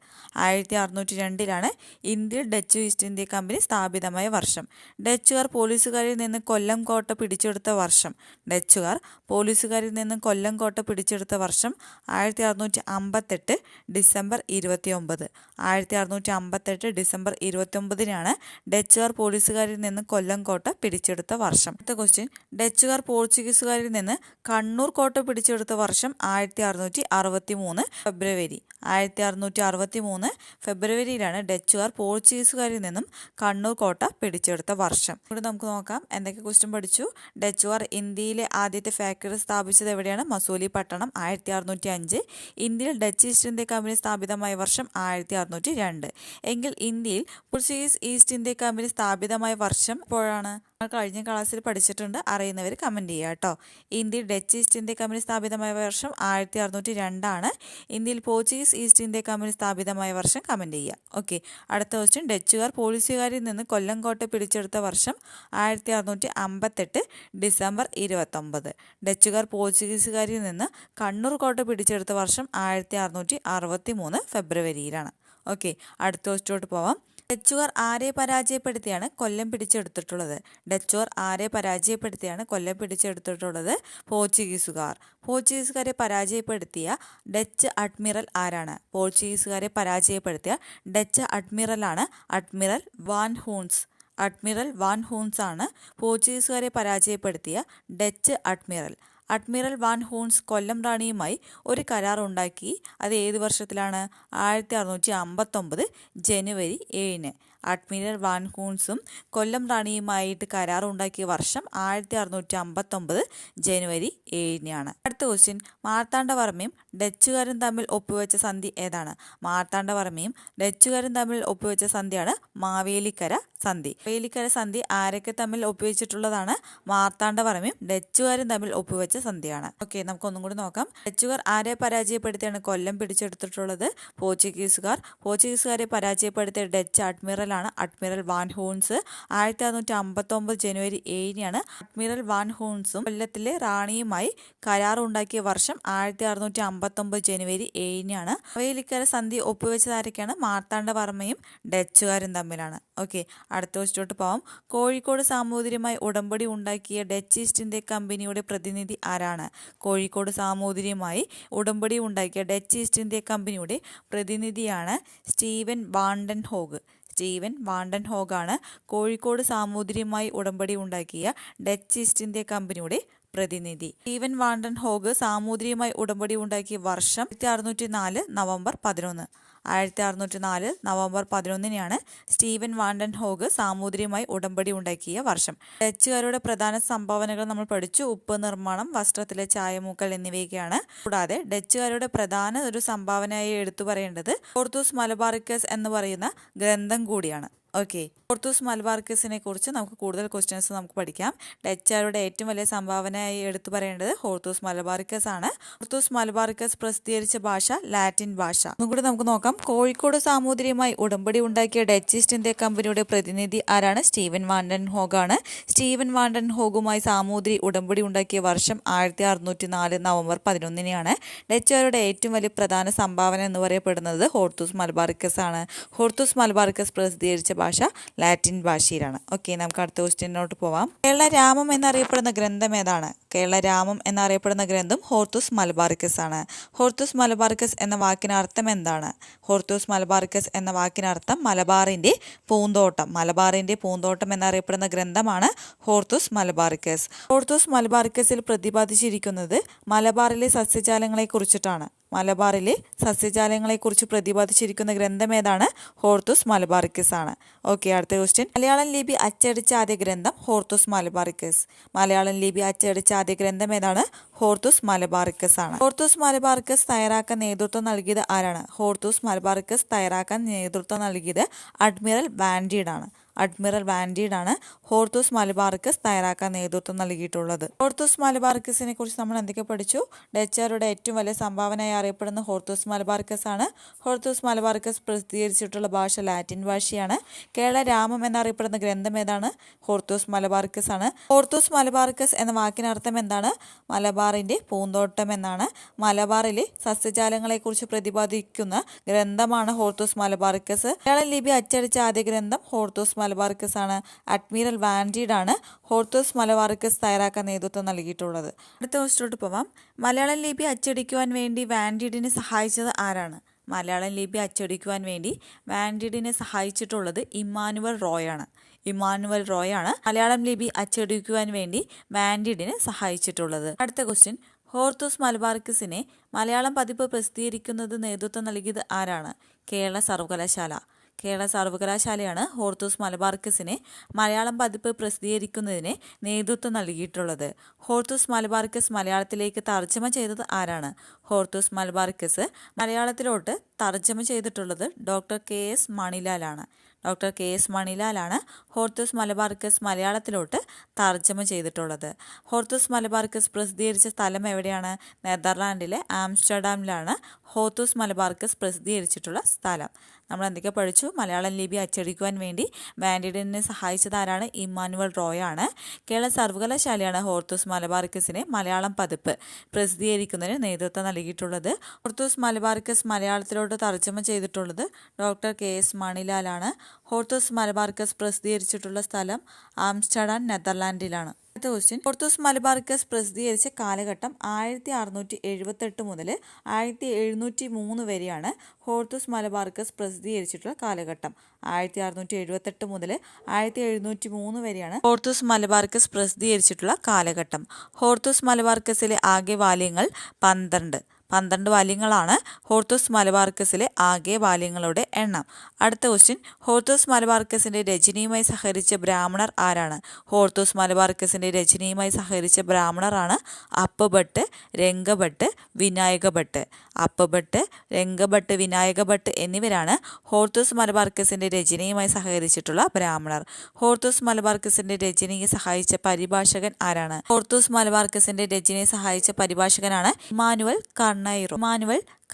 1602 ഇന്ത്യയിൽ ഡച്ച് ഈസ്റ്റ് ഇന്ത്യ കമ്പനി സ്ഥാപിതമായ വർഷം. ഡച്ചുകാർ പോലീസുകാരിൽ നിന്ന് കൊല്ലം കോട്ട പിടിച്ചെടുത്ത വർഷം. ഡച്ചുകാർ പോലീസുകാരിൽ നിന്ന് കൊല്ലം കോട്ട പിടിച്ചെടുത്ത വർഷം 1658 ഡിസംബർ 29. 1658 ഡിസംബർ 29 ഡച്ചുകാർ പോലീസുകാരിൽ നിന്ന് കൊല്ലം കോട്ട പിടിച്ചെടുത്ത വർഷം. അടുത്ത ക്വസ്റ്റ്യൻ, ഡച്ചുകാർ പോർച്ചുഗീസുകാരിൽ നിന്ന് കണ്ണൂർ കോട്ട പിടിച്ചെടുത്ത വർഷം 1663 ഫെബ്രുവരി. 1663 ഫെബ്രുവരിയിലാണ് ഡച്ചുകാർ പോർച്ചുഗീസുകാരിൽ നിന്നും കണ്ണൂർ കോട്ട പിടിച്ചെടുത്ത വർഷം. ഇവിടെ നമുക്ക് നോക്കാം എന്തൊക്കെ ക്വസ്റ്റ്യൻ പഠിച്ചു. ഡച്ചുകാർ ഇന്ത്യയിലെ ആദ്യത്തെ ഫാക്ടറി സ്ഥാപിച്ചത് എവിടെയാണ്? മസൂലിപട്ടണം 1605. ഇന്ത്യയിൽ ഡച്ച് ഈസ്റ്റ് ഇന്ത്യ കമ്പനി സ്ഥാപിതമായ വർഷം 1602. എങ്കിൽ ഇന്ത്യയിൽ പോർച്ചുഗീസ് ഈസ്റ്റ് ഇന്ത്യ കമ്പനി സ്ഥാപിതമായ വർഷം എപ്പോഴാണ്? കഴിഞ്ഞ ക്ലാസ്സിൽ പഠിച്ചിട്ടുണ്ട്, അറിയുന്നവർ കമൻറ്റ് ചെയ്യുക കേട്ടോ. ഇന്ത്യയിൽ ഡച്ച് ഈസ്റ്റ് ഇന്ത്യ കമ്പനി സ്ഥാപിതമായ വർഷം 1602. ഇന്ത്യയിൽ പോർച്ചുഗീസ് ഈസ്റ്റ് ഇന്ത്യ കമ്പനി സ്ഥാപിതമായ വർഷം കമൻറ്റ് ചെയ്യുക. ഓക്കെ, അടുത്ത ക്വസ്റ്റ്യൻ, ഡച്ചുകാർ പോലീസുകാരിൽ നിന്ന് കൊല്ലം കോട്ട പിടിച്ചെടുത്ത വർഷം 1658 ഡിസംബർ 29. ഡച്ചുകാർ പോർച്ചുഗീസുകാരിൽ നിന്ന് കണ്ണൂർ കോട്ട പിടിച്ചെടുത്ത വർഷം 1663 ഫെബ്രുവരിയിലാണ്. ഓക്കെ, അടുത്ത ക്വസ്റ്റ്യനോട്ട് പോവാം. ഡച്ചുകാർ ആരെ പരാജയപ്പെടുത്തിയാണ് കൊല്ലം പിടിച്ചെടുത്തിട്ടുള്ളത്? ഡച്ചുകാർ ആരെ പരാജയപ്പെടുത്തിയാണ് കൊല്ലം പിടിച്ചെടുത്തിട്ടുള്ളത്? പോർച്ചുഗീസുകാർ. പോർച്ചുഗീസുകാരെ പരാജയപ്പെടുത്തിയ ഡച്ച് അഡ്മിറൽ ആരാണ്? പോർച്ചുഗീസുകാരെ പരാജയപ്പെടുത്തിയ ഡച്ച് അഡ്മിറലാണ് അഡ്മിറൽ വാൻ ഹൂൺസ്. അഡ്മിറൽ വാൻ ഹൂൺസ് ആണ് പോർച്ചുഗീസുകാരെ പരാജയപ്പെടുത്തിയ ഡച്ച് അഡ്മിറൽ. അഡ്മിറൽ വാൻ ഹൂൺസ് കൊല്ലം റാണിയുമായി ഒരു കരാർ ഉണ്ടാക്കി. അത് ഏത് വർഷത്തിലാണ്? 1659 ജനുവരി 7. അഡ്മിറൽ വാൻ ഹൂൺസും കൊല്ലം റാണിയുമായിട്ട് കരാർ ഉണ്ടാക്കിയ വർഷം 1659 ജനുവരി 7. അടുത്ത ക്വസ്റ്റ്യൻ, മാർത്താണ്ഡവർമ്മയും ഡച്ചുകാരും തമ്മിൽ ഒപ്പുവെച്ച സന്ധി ഏതാണ്? മാർത്താണ്ഡവർമ്മയും ഡച്ചുകാരും തമ്മിൽ ഒപ്പുവെച്ച സന്ധിയാണ് മാവേലിക്കര സന്ധി. മാവേലിക്കര സന്ധി ആരൊക്കെ തമ്മിൽ ഒപ്പുവെച്ചിട്ടുള്ളതാണ്? മാർത്താണ്ഡവർമ്മയും ഡച്ചുകാരും തമ്മിൽ ഒപ്പുവെച്ച സന്ധിയാണ്. ഓക്കെ, നമുക്കൊന്നും കൂടി നോക്കാം. ഡച്ചുകാർ ആരെ പരാജയപ്പെടുത്തിയാണ് കൊല്ലം പിടിച്ചെടുത്തിട്ടുള്ളത്? പോർച്ചുഗീസുകാർ. പോർച്ചുഗീസുകാരെ പരാജയപ്പെടുത്തിയ ഡച്ച് അഡ്മിറൽ അഡ്മിറൽ വാൻ ഹൂൺസ്. 1659 ജനുവരി 7 അഡ്മിറൽ വാൻ ഹൂൺസും കൊല്ലത്തിലെ റാണിയുമായി കരാറുണ്ടാക്കിയ വർഷം 1659 ജനുവരി 7. മാവേലിക്കര സന്ധി ഒപ്പുവെച്ചത് ആരൊക്കെയാണ്? മാർത്താണ്ഡവർമ്മയും ഡച്ചുകാരും തമ്മിലാണ്. ഓക്കെ, അടുത്ത ക്വസ്റ്റ്യനോട്ട് പോവാം. കോഴിക്കോട് സാമൂതിരിയുമായി ഉടമ്പടി ഉണ്ടാക്കിയ ഡച്ച് ഈസ്റ്റ് ഇന്ത്യ കമ്പനിയുടെ പ്രതിനിധി ആരാണ്? കോഴിക്കോട് സാമൂതിരിയുമായി ഉടമ്പടി ഉണ്ടാക്കിയ ഡച്ച് ഈസ്റ്റ് ഇന്ത്യ കമ്പനിയുടെ പ്രതിനിധിയാണ് സ്റ്റീവൻ വാണ്ടൻ ഹോഗ്. സ്റ്റീവൻ വാണ്ടൻ ഹോഗാണ് കോഴിക്കോട് സാമൂതിരിയുമായി ഉടമ്പടി ഉണ്ടാക്കിയ ഡച്ച് ഈസ്റ്റ് ഇന്ത്യ കമ്പനിയുടെ പ്രതിനിധി. സ്റ്റീവൻ വാണ്ടൻ ഹോഗ് സാമൂതിരിയുമായി ഉടമ്പടി ഉണ്ടാക്കിയ വർഷം 1604 നവംബർ 11. 1604 നവംബർ 11 സ്റ്റീവൻ വാണ്ടൻ ഹോഗ് സാമൂതിരിയുമായി ഉടമ്പടി ഉണ്ടാക്കിയ വർഷം. ഡച്ചുകാരുടെ പ്രധാന സംഭാവനകൾ നമ്മൾ പഠിച്ചു. ഉപ്പ് നിർമ്മാണം, വസ്ത്രത്തിലെ ചായമൂക്കൽ എന്നിവയൊക്കെയാണ്. കൂടാതെ ഡച്ചുകാരുടെ പ്രധാന ഒരു സംഭാവനയായി എടുത്തു പറയേണ്ടത് ഹോർത്തൂസ് മലബാറിക്കസ് എന്ന് പറയുന്ന ഗ്രന്ഥം കൂടിയാണ്. ഓക്കെ, ഹോർത്തൂസ് മലബാറിക്കസിനെ കുറിച്ച് നമുക്ക് കൂടുതൽ ക്വസ്റ്റ്യൻസ് നമുക്ക് പഠിക്കാം. ഡച്ചുകാരുടെ ഏറ്റവും വലിയ സംഭാവനയായി എടുത്തു പറയേണ്ടത് ഹോർത്തൂസ് മലബാറിക്കസ് ആണ്. ഹോർത്തൂസ് മലബാറിക്കസ് പ്രസിദ്ധീകരിച്ച ഭാഷ ലാറ്റിൻ ഭാഷ. ഒന്നുകൂടി നമുക്ക് നോക്കാം. കോഴിക്കോട് സാമൂതിരിയുമായി ഉടമ്പടി ഉണ്ടാക്കിയ ഡച്ച് ഈസ്റ്റ് ഇന്ത്യ കമ്പനിയുടെ പ്രതിനിധി ആരാണ്? സ്റ്റീവൻ വാണ്ടൻ ഹോഗാണ്. സ്റ്റീവൻ വാണ്ടൻ ഹോഗുമായി സാമൂതിരി ഉടമ്പടി ഉണ്ടാക്കിയ വർഷം 1604 നവംബർ 11. ഡച്ചുകാരുടെ ഏറ്റവും വലിയ പ്രധാന സംഭാവന എന്ന് പറയപ്പെടുന്നത് ഹോർത്തൂസ് മലബാറിക്കസ് ആണ്. ഹോർത്തൂസ് മലബാറിക്കസ് പ്രസിദ്ധീകരിച്ച ഭാഷ ലാറ്റിൻ ഭാഷയിലാണ്. ഓക്കെ, നമുക്ക് അടുത്ത ക്വസ്റ്റ്യനോട്ട് പോവാം. കേരള രാമം എന്നറിയപ്പെടുന്ന ഗ്രന്ഥം ഏതാണ്? കേരള രാമം എന്നറിയപ്പെടുന്ന ഗ്രന്ഥം ഹോർത്തൂസ് മലബാറിക്കസ് ആണ്. ഹോർത്തൂസ് മലബാറിക്കസ് എന്ന വാക്കിന് അർത്ഥം എന്താണ്? ഹോർത്തൂസ് മലബാറിക്കസ് എന്ന വാക്കിന് അർത്ഥം മലബാറിന്റെ പൂന്തോട്ടം. മലബാറിന്റെ പൂന്തോട്ടം എന്നറിയപ്പെടുന്ന ഗ്രന്ഥമാണ് ഹോർത്തൂസ് മലബാറിക്കസ്. ഹോർത്തൂസ് മലബാറിക്കസിൽ പ്രതിപാദിച്ചിരിക്കുന്നത് മലബാറിലെ സസ്യജാലങ്ങളെ കുറിച്ചിട്ടാണ്. മലബാറിലെ സസ്യജാലങ്ങളെക്കുറിച്ച് പ്രതിപാദിച്ചിരിക്കുന്ന ഗ്രന്ഥം ഏതാണ്? ഹോർത്തൂസ് മലബാറിക്കസ് ആണ്. ഓക്കെ, അടുത്ത ക്വസ്റ്റ്യൻ. മലയാളം ലിപി അച്ചടിച്ച ആദ്യ ഗ്രന്ഥം ഹോർത്തൂസ് മലബാറിക്കസ്. മലയാളം ലിപി അച്ചടിച്ച ആദ്യ ഗ്രന്ഥം ഏതാണ്? ഹോർത്തൂസ് മലബാറിക്കസ് ആണ്. ഹോർത്തൂസ് മലബാറിക്കസ് തയ്യാറാക്കാൻ നേതൃത്വം നൽകിയത് ആരാണ്? ഹോർത്തൂസ് മലബാറിക്കസ് തയ്യാറാക്കാൻ നേതൃത്വം നൽകിയത് അഡ്മിറൽ വാൻഡീഡ് ആണ്. അഡ്മിറൽ വാൻഡീഡ് ആണ് ഹോർത്തൂസ് മലബാറിക്കസ് തയ്യാറാക്കാൻ നേതൃത്വം നൽകിയിട്ടുള്ളത്. ഹോർത്തൂസ് മലബാറിക്കസിനെ കുറിച്ച് നമ്മൾ എന്തൊക്കെ പഠിച്ചു? ഡച്ചുകാരുടെ ഏറ്റവും വലിയ സംഭാവനയായി അറിയപ്പെടുന്ന ഹോർത്തൂസ് മലബാറിക്കസ് ആണ്. ഹോർത്തൂസ് മലബാറിക്കസ് പ്രസിദ്ധീകരിച്ചിട്ടുള്ള ഭാഷ ലാറ്റിൻ ഭാഷയാണ്. കേരള രാമം എന്നറിയപ്പെടുന്ന ഗ്രന്ഥം ഏതാണ്? ഹോർത്തൂസ് മലബാറിക്കസ് ആണ്. ഹോർത്തൂസ് മലബാറിക്കസ് എന്ന വാക്കിനർത്ഥം എന്താണ്? മലബാറിന്റെ പൂന്തോട്ടം എന്നാണ്. മലബാറിലെ സസ്യജാലങ്ങളെക്കുറിച്ച് പ്രതിപാദിക്കുന്ന ഗ്രന്ഥമാണ് ഹോർത്തൂസ് മലബാറിക്കസ്. മലയാളം ലിപി അച്ചടിച്ച ആദ്യ ഗ്രന്ഥം ഹോർത്തൂസ് മലബാറിക്കസ് ആണ്. അഡ്മിറൽ വാൻഡീഡ് ആണ് ഹോർത്തൂസ് മലബാറിക്കസ് തയ്യാറാക്കാൻ നേതൃത്വം നൽകിയിട്ടുള്ളത്. അടുത്ത ക്വസ്റ്റ്യനിലോട്ട് പോവാം. മലയാളം ലിപി അച്ചടിക്കുവാൻ വേണ്ടി വാൻഡീഡിനെ സഹായിച്ചത് ആരാണ്? മലയാളം ലിപി അച്ചടിക്കുവാൻ വേണ്ടി വാൻഡീഡിനെ സഹായിച്ചിട്ടുള്ളത് ഇമ്മാനുവൽ റോയ് ആണ്. ഇമ്മാനുവൽ റോയ് ആണ് മലയാളം ലിപി അച്ചടിക്കുവാൻ വേണ്ടി വാൻഡീഡിനെ സഹായിച്ചിട്ടുള്ളത്. അടുത്ത ക്വസ്റ്റ്യൻ. ഹോർത്തൂസ് മലബാറിക്കസിനെ മലയാളം പതിപ്പ് പ്രസിദ്ധീകരിക്കുന്നത് നേതൃത്വം നൽകിയത് ആരാണ്? കേരള സർവകലാശാല. കേരള സർവകലാശാലയാണ് ഹോർത്തൂസ് മലബാറിക്കസിനെ മലയാളം പതിപ്പ് പ്രസിദ്ധീകരിക്കുന്നതിന് നേതൃത്വം നൽകിയിട്ടുള്ളത്. ഹോർത്തൂസ് മലബാറിക്കസ് മലയാളത്തിലേക്ക് തർജ്ജമ ചെയ്തത് ആരാണ്? ഹോർത്തൂസ് മലബാറിക്കസ് മലയാളത്തിലോട്ട് തർജ്ജമ ചെയ്തിട്ടുള്ളത് ഡോക്ടർ KS മണിലാലാണ്. ഡോക്ടർ KS മണിലാലാണ് ഹോർത്തൂസ് മലബാറിക്കസ് മലയാളത്തിലോട്ട് തർജ്ജമ ചെയ്തിട്ടുള്ളത്. ഹോർത്തൂസ് മലബാറിക്കസ് പ്രസിദ്ധീകരിച്ച സ്ഥലം എവിടെയാണ്? നെതർലാൻഡിലെ ആംസ്റ്റർഡാമിലാണ് ഹോർത്തൂസ് മലബാറിക്കസ് പ്രസിദ്ധീകരിച്ചിട്ടുള്ള സ്ഥലം. നമ്മൾ എന്തൊക്കെ പഠിച്ചു? മലയാളം ലിപി അച്ചടിക്കുവാൻ വേണ്ടി വാൻഡീഡിനെ സഹായിച്ചത് ആരാണ്? ഇമ്മാനുവൽ റോയ് ആണ്. കേരള സർവകലാശാലയാണ് ഹോർത്തൂസ് മലബാറിക്കസിനെ മലയാളം പതിപ്പ് പ്രസിദ്ധീകരിക്കുന്നതിന് നേതൃത്വം നൽകിയിട്ടുള്ളത്. ഹോർത്തൂസ് മലബാറിക്കസ് മലയാളത്തിലോട്ട് തർജ്ജമ ചെയ്തിട്ടുള്ളത് ഡോക്ടർ KS മണിലാലാണ്. ഹോർത്തൂസ് മലബാറിക്കസ് പ്രസിദ്ധീകരിച്ചിട്ടുള്ള സ്ഥലം ആംസ്റ്റർഡാം, നെതർലാൻഡിലാണ്. അടുത്ത ക്വസ്റ്റ്യൻ. ഹോർത്തൂസ് മലബാറിക്കസ് പ്രസിദ്ധീകരിച്ച കാലഘട്ടം 1678 മുതൽ 1703 വരെയാണ്. ഹോർത്തൂസ് മലബാറിക്കസ് പ്രസിദ്ധീകരിച്ചിട്ടുള്ള കാലഘട്ടം 1678 മുതൽ 1703 വരെയാണ് ഹോർത്തൂസ് മലബാറിക്കസ് പ്രസിദ്ധീകരിച്ചിട്ടുള്ള കാലഘട്ടം. ഹോർത്തൂസ് മലബാറിക്കസിലെ ആകെ വാല്യങ്ങൾ 12 വാല്യങ്ങളാണ് ഹോർത്തൂസ് മലബാറിക്കസിലെ ആകെ വാല്യങ്ങളുടെ എണ്ണം. അടുത്ത ക്വസ്റ്റ്യൻ. ഹോർത്തൂസ് മലബാറിക്കസിന്റെ രചനയുമായി സഹകരിച്ച ബ്രാഹ്മണർ ആരാണ്? ഹോർത്തൂസ് മലബാറിക്കസിന്റെ രചനയുമായി സഹകരിച്ച ബ്രാഹ്മണറാണ് അപ്പഭട്ട്, രംഗഭട്ട്, വിനായകഭട്ട്. അപ്പഭട്ട്, രംഗഭട്ട്, വിനായകഭട്ട് എന്നിവരാണ് ഹോർത്തൂസ് മലബാറിക്കസിന്റെ രചനയുമായി സഹകരിച്ചിട്ടുള്ള ബ്രാഹ്മണർ. ഹോർത്തൂസ് മലബാറിക്കസിന്റെ രചനയെ സഹായിച്ച പരിഭാഷകൻ ആരാണ്? ഹോർത്തൂസ് മലബാറിക്കസിന്റെ രചനയെ സഹായിച്ച പരിഭാഷകനാണ് ഇമ്മാനുവൽ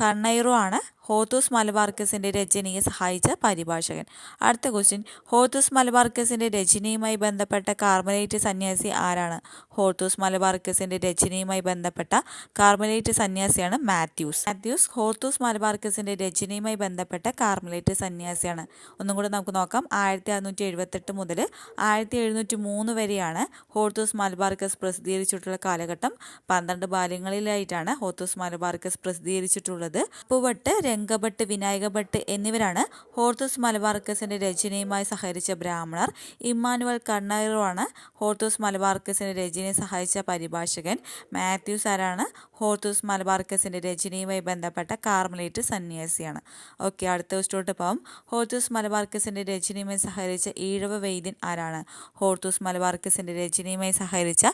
കർണൈറോ ആണ് ഹോർത്തൂസ് മലബാറിക്കസിന്റെ രചനയെ സഹായിച്ച പരിഭാഷകൻ. അടുത്ത ക്വസ്റ്റ്യൻ. ഹോർത്തൂസ് മലബാറിക്കസിന്റെ രചനയുമായി ബന്ധപ്പെട്ട കാർമലൈറ്റ് സന്യാസി ആരാണ്? ഹോർത്തൂസ് മലബാറിക്കസിന്റെ രചനയുമായി ബന്ധപ്പെട്ട കാർമലൈറ്റ് സന്യാസിയാണ് മാത്യൂസ്. ഹോർത്തൂസ് മലബാറിക്കസിന്റെ രചനയുമായി ബന്ധപ്പെട്ട കാർമലൈറ്റ് സന്യാസിയാണ്. ഒന്നും കൂടെ നമുക്ക് നോക്കാം. 1678 മുതൽ 1703 വരെയാണ് ഹോർത്തൂസ് മലബാറിക്കസ് പ്രസിദ്ധീകരിച്ചിട്ടുള്ള കാലഘട്ടം. 12 വാല്യങ്ങളിലായിട്ടാണ് ഹോർത്തൂസ് മലബാറിക്കസ് പ്രസിദ്ധീകരിച്ചിട്ടുള്ളത്. അപ്പുഭട്ട്, രംഗഭട്ട്, വിനായകഭട്ട് എന്നിവരാണ് ഹോർത്തൂസ് മലബാറിക്കസിന്റെ രചനയുമായി സഹകരിച്ച ബ്രാഹ്മണർ. ഇമ്മാനുവൽ കർണൈറോ ആണ് ഹോർത്തൂസ് മലബാറിക്കസിന്റെ രചനയെ സഹായിച്ച പരിഭാഷകൻ. മാത്യൂസ് ആരാണ്? ഹോർത്തൂസ് മലബാറിക്കസിന്റെ രചനയുമായി ബന്ധപ്പെട്ട കാർമലൈറ്റ് സന്യാസിയാണ്. ഓക്കെ, അടുത്ത ക്വസ്റ്റ്യനിലോട്ട് പോകാം. ഹോർത്തൂസ് മലബാറിക്കസിന്റെ രചനയുമായി സഹകരിച്ച ഈഴവ വൈദ്യൻ ആരാണ്? ഹോർത്തൂസ് മലബാറിക്കസിന്റെ രചനയുമായി സഹകരിച്ച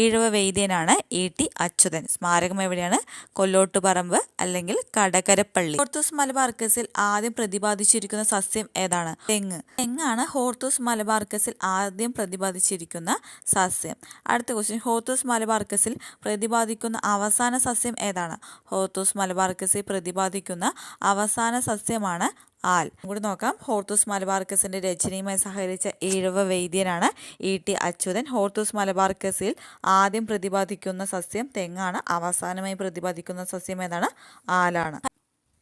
ഈഴവ വൈദ്യനാണ് E.T. അച്യുതൻ. സ്മാരകം എവിടെയാണ്? കൊല്ലോട്ടുപറമ്പ് അല്ലെങ്കിൽ കടകരപ്പള്ളി. ഹോർത്തൂസ് മലബാറിക്കസിൽ ആദ്യം പ്രതിപാദിച്ചിരിക്കുന്ന സസ്യം ഏതാണ്? തെങ്ങാണ് ഹോർത്തൂസ് മലബാറിക്കസിൽ ആദ്യം പ്രതിപാദിച്ചിരിക്കുന്ന സസ്യം. അടുത്ത ക്വസ്റ്റ്യൻ. ഹോർത്തൂസ് മലബാറിക്കസിൽ പ്രതിപാദിക്കുന്ന അവസാന സസ്യം ഏതാണ്? ഹോർത്തൂസ് മലബാറിക്കസിൽ പ്രതിപാദിക്കുന്ന അവസാന സസ്യമാണ് ആൽ. കൂടി നോക്കാം. ഹോർത്തൂസ് മലബാറിക്കസിന്റെ രചനയുമായി സഹകരിച്ച ഈഴവ വൈദ്യനാണ് E.T. അച്യുതൻ. ഹോർത്തൂസ് മലബാറിക്കസിൽ ആദ്യം പ്രതിപാദിക്കുന്ന സസ്യം തെങ്ങാണ്. അവസാനമായി പ്രതിപാദിക്കുന്ന സസ്യം ഏതാണ്? ആലാണ്.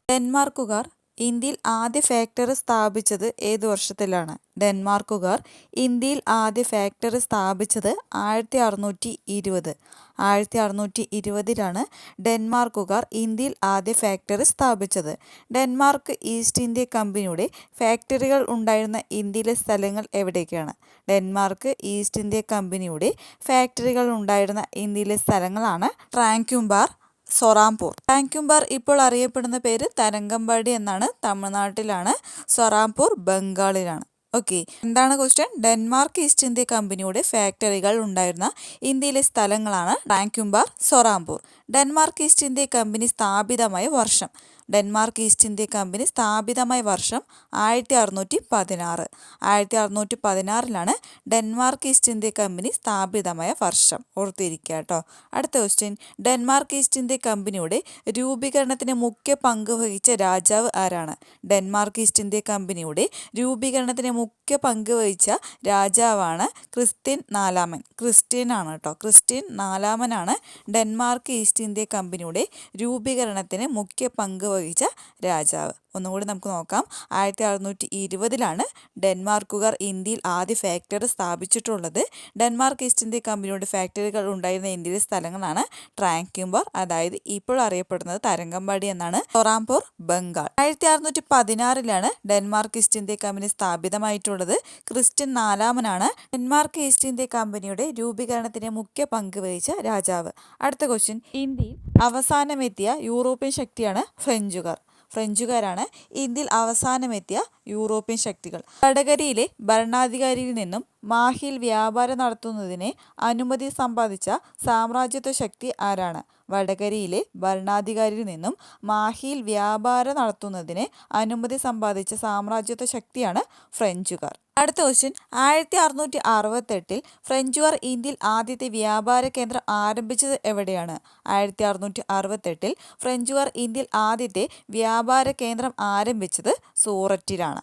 ഡെൻമാർക്കുകാർ ഇന്ത്യയിൽ ആദ്യ ഫാക്ടറി സ്ഥാപിച്ചത് ഏത് വർഷത്തിലാണ്? ഡെൻമാർക്കുകാർ ഇന്ത്യയിൽ ആദ്യ ഫാക്ടറി സ്ഥാപിച്ചത് 1620. 1620 ഡെൻമാർക്കുകാർ ഇന്ത്യയിൽ ആദ്യ ഫാക്ടറി സ്ഥാപിച്ചത്. ഡെൻമാർക്ക് ഈസ്റ്റ് ഇന്ത്യ കമ്പനിയുടെ ഫാക്ടറികൾ ഉണ്ടായിരുന്ന ഇന്ത്യയിലെ സ്ഥലങ്ങൾ എവിടേക്കാണ്? ഡെൻമാർക്ക് ഈസ്റ്റ് ഇന്ത്യ കമ്പനിയുടെ ഫാക്ടറികൾ ഉണ്ടായിരുന്ന ഇന്ത്യയിലെ സ്ഥലങ്ങളാണ് ട്രാങ്ക്യുംബാർ, സൊറാംപൂർ. റാങ്കുംബാർ ഇപ്പോൾ അറിയപ്പെടുന്ന പേര് തരംഗംബാടി എന്നാണ്. തമിഴ്നാട്ടിലാണ്. സൊറാംപൂർ ബംഗാളിലാണ്. ഓക്കെ, എന്താണ് ക്വസ്റ്റ്യൻ? ഡെൻമാർക്ക് ഈസ്റ്റ് ഇന്ത്യ കമ്പനിയുടെ ഫാക്ടറികൾ ഉണ്ടായിരുന്ന ഇന്ത്യയിലെ സ്ഥലങ്ങളാണ് റാങ്കുംബാർ, സൊറാംപൂർ. ഡെൻമാർക്ക് ഈസ്റ്റ് ഇന്ത്യ കമ്പനി സ്ഥാപിതമായ വർഷം. ഡെൻമാർക്ക് ഈസ്റ്റ് ഇന്ത്യ കമ്പനി സ്ഥാപിതമായ വർഷം 1616. 1616 ഡെൻമാർക്ക് ഈസ്റ്റ് ഇന്ത്യ കമ്പനി സ്ഥാപിതമായ വർഷം. ഓർത്തിരിക്കുക കേട്ടോ. അടുത്ത ക്വസ്റ്റ്യൻ, ഡെൻമാർക്ക് ഈസ്റ്റ് ഇന്ത്യ കമ്പനിയുടെ രൂപീകരണത്തിന് മുഖ്യ പങ്ക് വഹിച്ച രാജാവ് ആരാണ്? ഡെൻമാർക്ക് ഈസ്റ്റ് ഇന്ത്യ കമ്പനിയുടെ രൂപീകരണത്തിന് മുഖ്യ പങ്ക് വഹിച്ച രാജാവാണ് ക്രിസ്ത്യൻ നാലാമൻ. ക്രിസ്ത്യൻ ആണ് കേട്ടോ. ക്രിസ്ത്യൻ നാലാമനാണ് ഡെൻമാർക്ക് ഈസ്റ്റ് ഇന്ത്യ കമ്പനിയുടെ രൂപീകരണത്തിന് മുഖ്യ പങ്ക് വഹിച്ച രാജാവ്. ഒന്നുകൂടി നമുക്ക് നോക്കാം. 1620 ഡെൻമാർക്കുകാർ ഇന്ത്യയിൽ ആദ്യ ഫാക്ടറി സ്ഥാപിച്ചിട്ടുള്ളത്. ഡെൻമാർക്ക് ഈസ്റ്റ് ഇന്ത്യ കമ്പനിയുടെ ഫാക്ടറികൾ ഉണ്ടായിരുന്ന ഇന്ത്യയിലെ സ്ഥലങ്ങളാണ് റാങ്കുംബാർ, അതായത് ഇപ്പോൾ അറിയപ്പെടുന്നത് തരംഗംബാടി എന്നാണ്. Serampore Bengal. 1616 Denmark East India company സ്ഥാപിതമായിട്ടുള്ളത്. ക്രിസ്ത്യൻ നാലാമനാണ് ഡെൻമാർക്ക് ഈസ്റ്റ് ഇന്ത്യ കമ്പനിയുടെ രൂപീകരണത്തിന് മുഖ്യ പങ്ക് വഹിച്ച രാജാവ്. അടുത്ത ക്വസ്റ്റ്യൻ, ഇന്ത്യയിൽ അവസാനമെത്തിയ യൂറോപ്യൻ ശക്തിയാണ് ഫ്രഞ്ചുകാർ. ഫ്രഞ്ചുകാരാണ് ഇന്ത്യയിൽ അവസാനമെത്തിയ യൂറോപ്യൻ ശക്തികൾ. വടകരയിലെ ഭരണാധികാരിയിൽ നിന്നും മാഹിയിൽ വ്യാപാരം നടത്തുന്നതിന് അനുമതി സമ്പാദിച്ച സാമ്രാജ്യത്വ ശക്തി ആരാണ്? വടകരയിലെ ഭരണാധികാരിയിൽ നിന്നും മാഹിയിൽ വ്യാപാരം നടത്തുന്നതിന് അനുമതി സമ്പാദിച്ച സാമ്രാജ്യത്വ ശക്തിയാണ് ഫ്രഞ്ചുകാർ. അടുത്ത ക്വസ്റ്റ്യൻ, 1668 ഫ്രഞ്ചുകാർ ഇന്ത്യയിൽ ആദ്യത്തെ വ്യാപാര കേന്ദ്രം ആരംഭിച്ചത് എവിടെയാണ്? 1668 ഫ്രഞ്ചുകാർ ഇന്ത്യയിൽ ആദ്യത്തെ വ്യാപാര കേന്ദ്രം ആരംഭിച്ചത് സൂററ്റിലാണ്.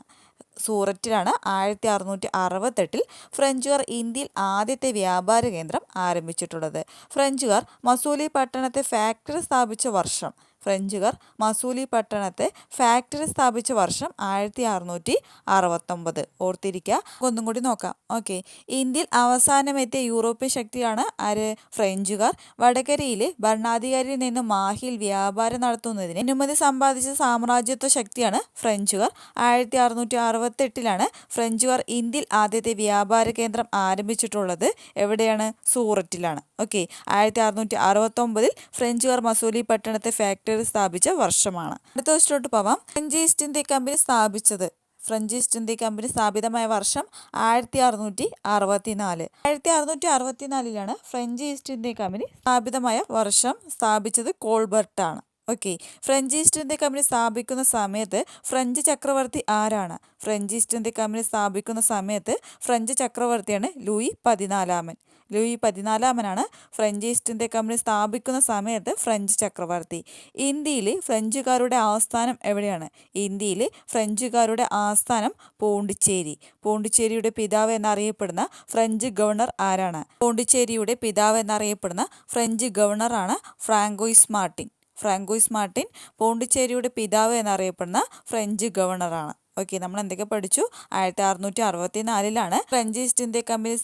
1668 ഫ്രഞ്ചുകാർ ഇന്ത്യയിൽ ആദ്യത്തെ വ്യാപാര കേന്ദ്രം ആരംഭിച്ചിട്ടുള്ളത്. ഫ്രഞ്ചുകാർ മസൂലി പട്ടണത്തെ ഫാക്ടറി സ്ഥാപിച്ച വർഷം. ഫ്രഞ്ചുകാർ മസൂലി പട്ടണത്തെ ഫാക്ടറി സ്ഥാപിച്ച വർഷം 1669. ഓർത്തിരിക്കുക. ഒന്നും കൂടി നോക്കാം. ഓക്കെ, ഇന്ത്യയിൽ അവസാനമെത്തിയ യൂറോപ്യൻ ശക്തിയാണ് ആര്? ഫ്രഞ്ചുകാർ. വടകരയിലെ ഭരണാധികാരിയിൽ നിന്നും മാഹിയിൽ വ്യാപാരം നടത്തുന്നതിന് അനുമതി സമ്പാദിച്ച സാമ്രാജ്യത്വ ശക്തിയാണ് ഫ്രഞ്ചുകാർ. 1668 ഫ്രഞ്ചുകാർ ഇന്ത്യയിൽ ആദ്യത്തെ വ്യാപാര കേന്ദ്രം ആരംഭിച്ചിട്ടുള്ളത്. എവിടെയാണ്? സൂററ്റിലാണ്. ഓക്കെ, 1669 ഫ്രഞ്ചുകാർ മസൂലി പട്ടണത്തെ ഫാക്ടറി സ്ഥാപിച്ച വർഷമാണ്. അടുത്ത ക്വസ്റ്റ്യനിലോട്ട് പോവാം. ഫ്രഞ്ച് ഈസ്റ്റ് ഇന്ത്യ കമ്പനി സ്ഥാപിച്ചത്. ഫ്രഞ്ച് ഈസ്റ്റ് ഇന്ത്യ കമ്പനി സ്ഥാപിതമായ വർഷം 1664. 1664 ഫ്രഞ്ച് ഈസ്റ്റ് ഇന്ത്യ കമ്പനി സ്ഥാപിതമായ വർഷം. സ്ഥാപിച്ചത് കോൾബർട്ടാണ്. Okay, French East India company സ്ഥാപിക്കുന്ന സമയത്ത് ഫ്രഞ്ച് ചക്രവർത്തി ആരാണ്? ഫ്രഞ്ച് ഈസ്റ്റ് ഇന്ത്യ കമ്പനി സ്ഥാപിക്കുന്ന സമയത്ത് ഫ്രഞ്ച് ചക്രവർത്തിയാണ് Louis 14. Louis 14 French East India company സ്ഥാപിക്കുന്ന സമയത്ത് ഫ്രഞ്ച് ചക്രവർത്തി. ഇന്ത്യയിൽ ഫ്രഞ്ചുകാരുടെ ആസ്ഥാനം എവിടെയാണ്? ഇന്ത്യയിൽ ഫ്രഞ്ചുകാരുടെ ആസ്ഥാനം പോണ്ടിച്ചേരി. പോണ്ടിച്ചേരിയുടെ പിതാവ് എന്നറിയപ്പെടുന്ന ഫ്രഞ്ച് ഗവർണർ ആരാണ്? പോണ്ടിച്ചേരിയുടെ പിതാവ് എന്നറിയപ്പെടുന്ന ഫ്രഞ്ച് ഗവർണറാണ് ഫ്രാങ്കോയിസ് മാർട്ടിൻ. ഫ്രാങ്കോയിസ് മാർട്ടിൻ പോണ്ടിച്ചേരിയുടെ പിതാവ് എന്നറിയപ്പെടുന്ന ഫ്രഞ്ച് ഗവർണറാണ്. ഓക്കെ, നമ്മൾ എന്തൊക്കെ പഠിച്ചു? 1664 ഫ്രഞ്ച് ഈസ്റ്റ് ഇന്ത്യ കമ്പനി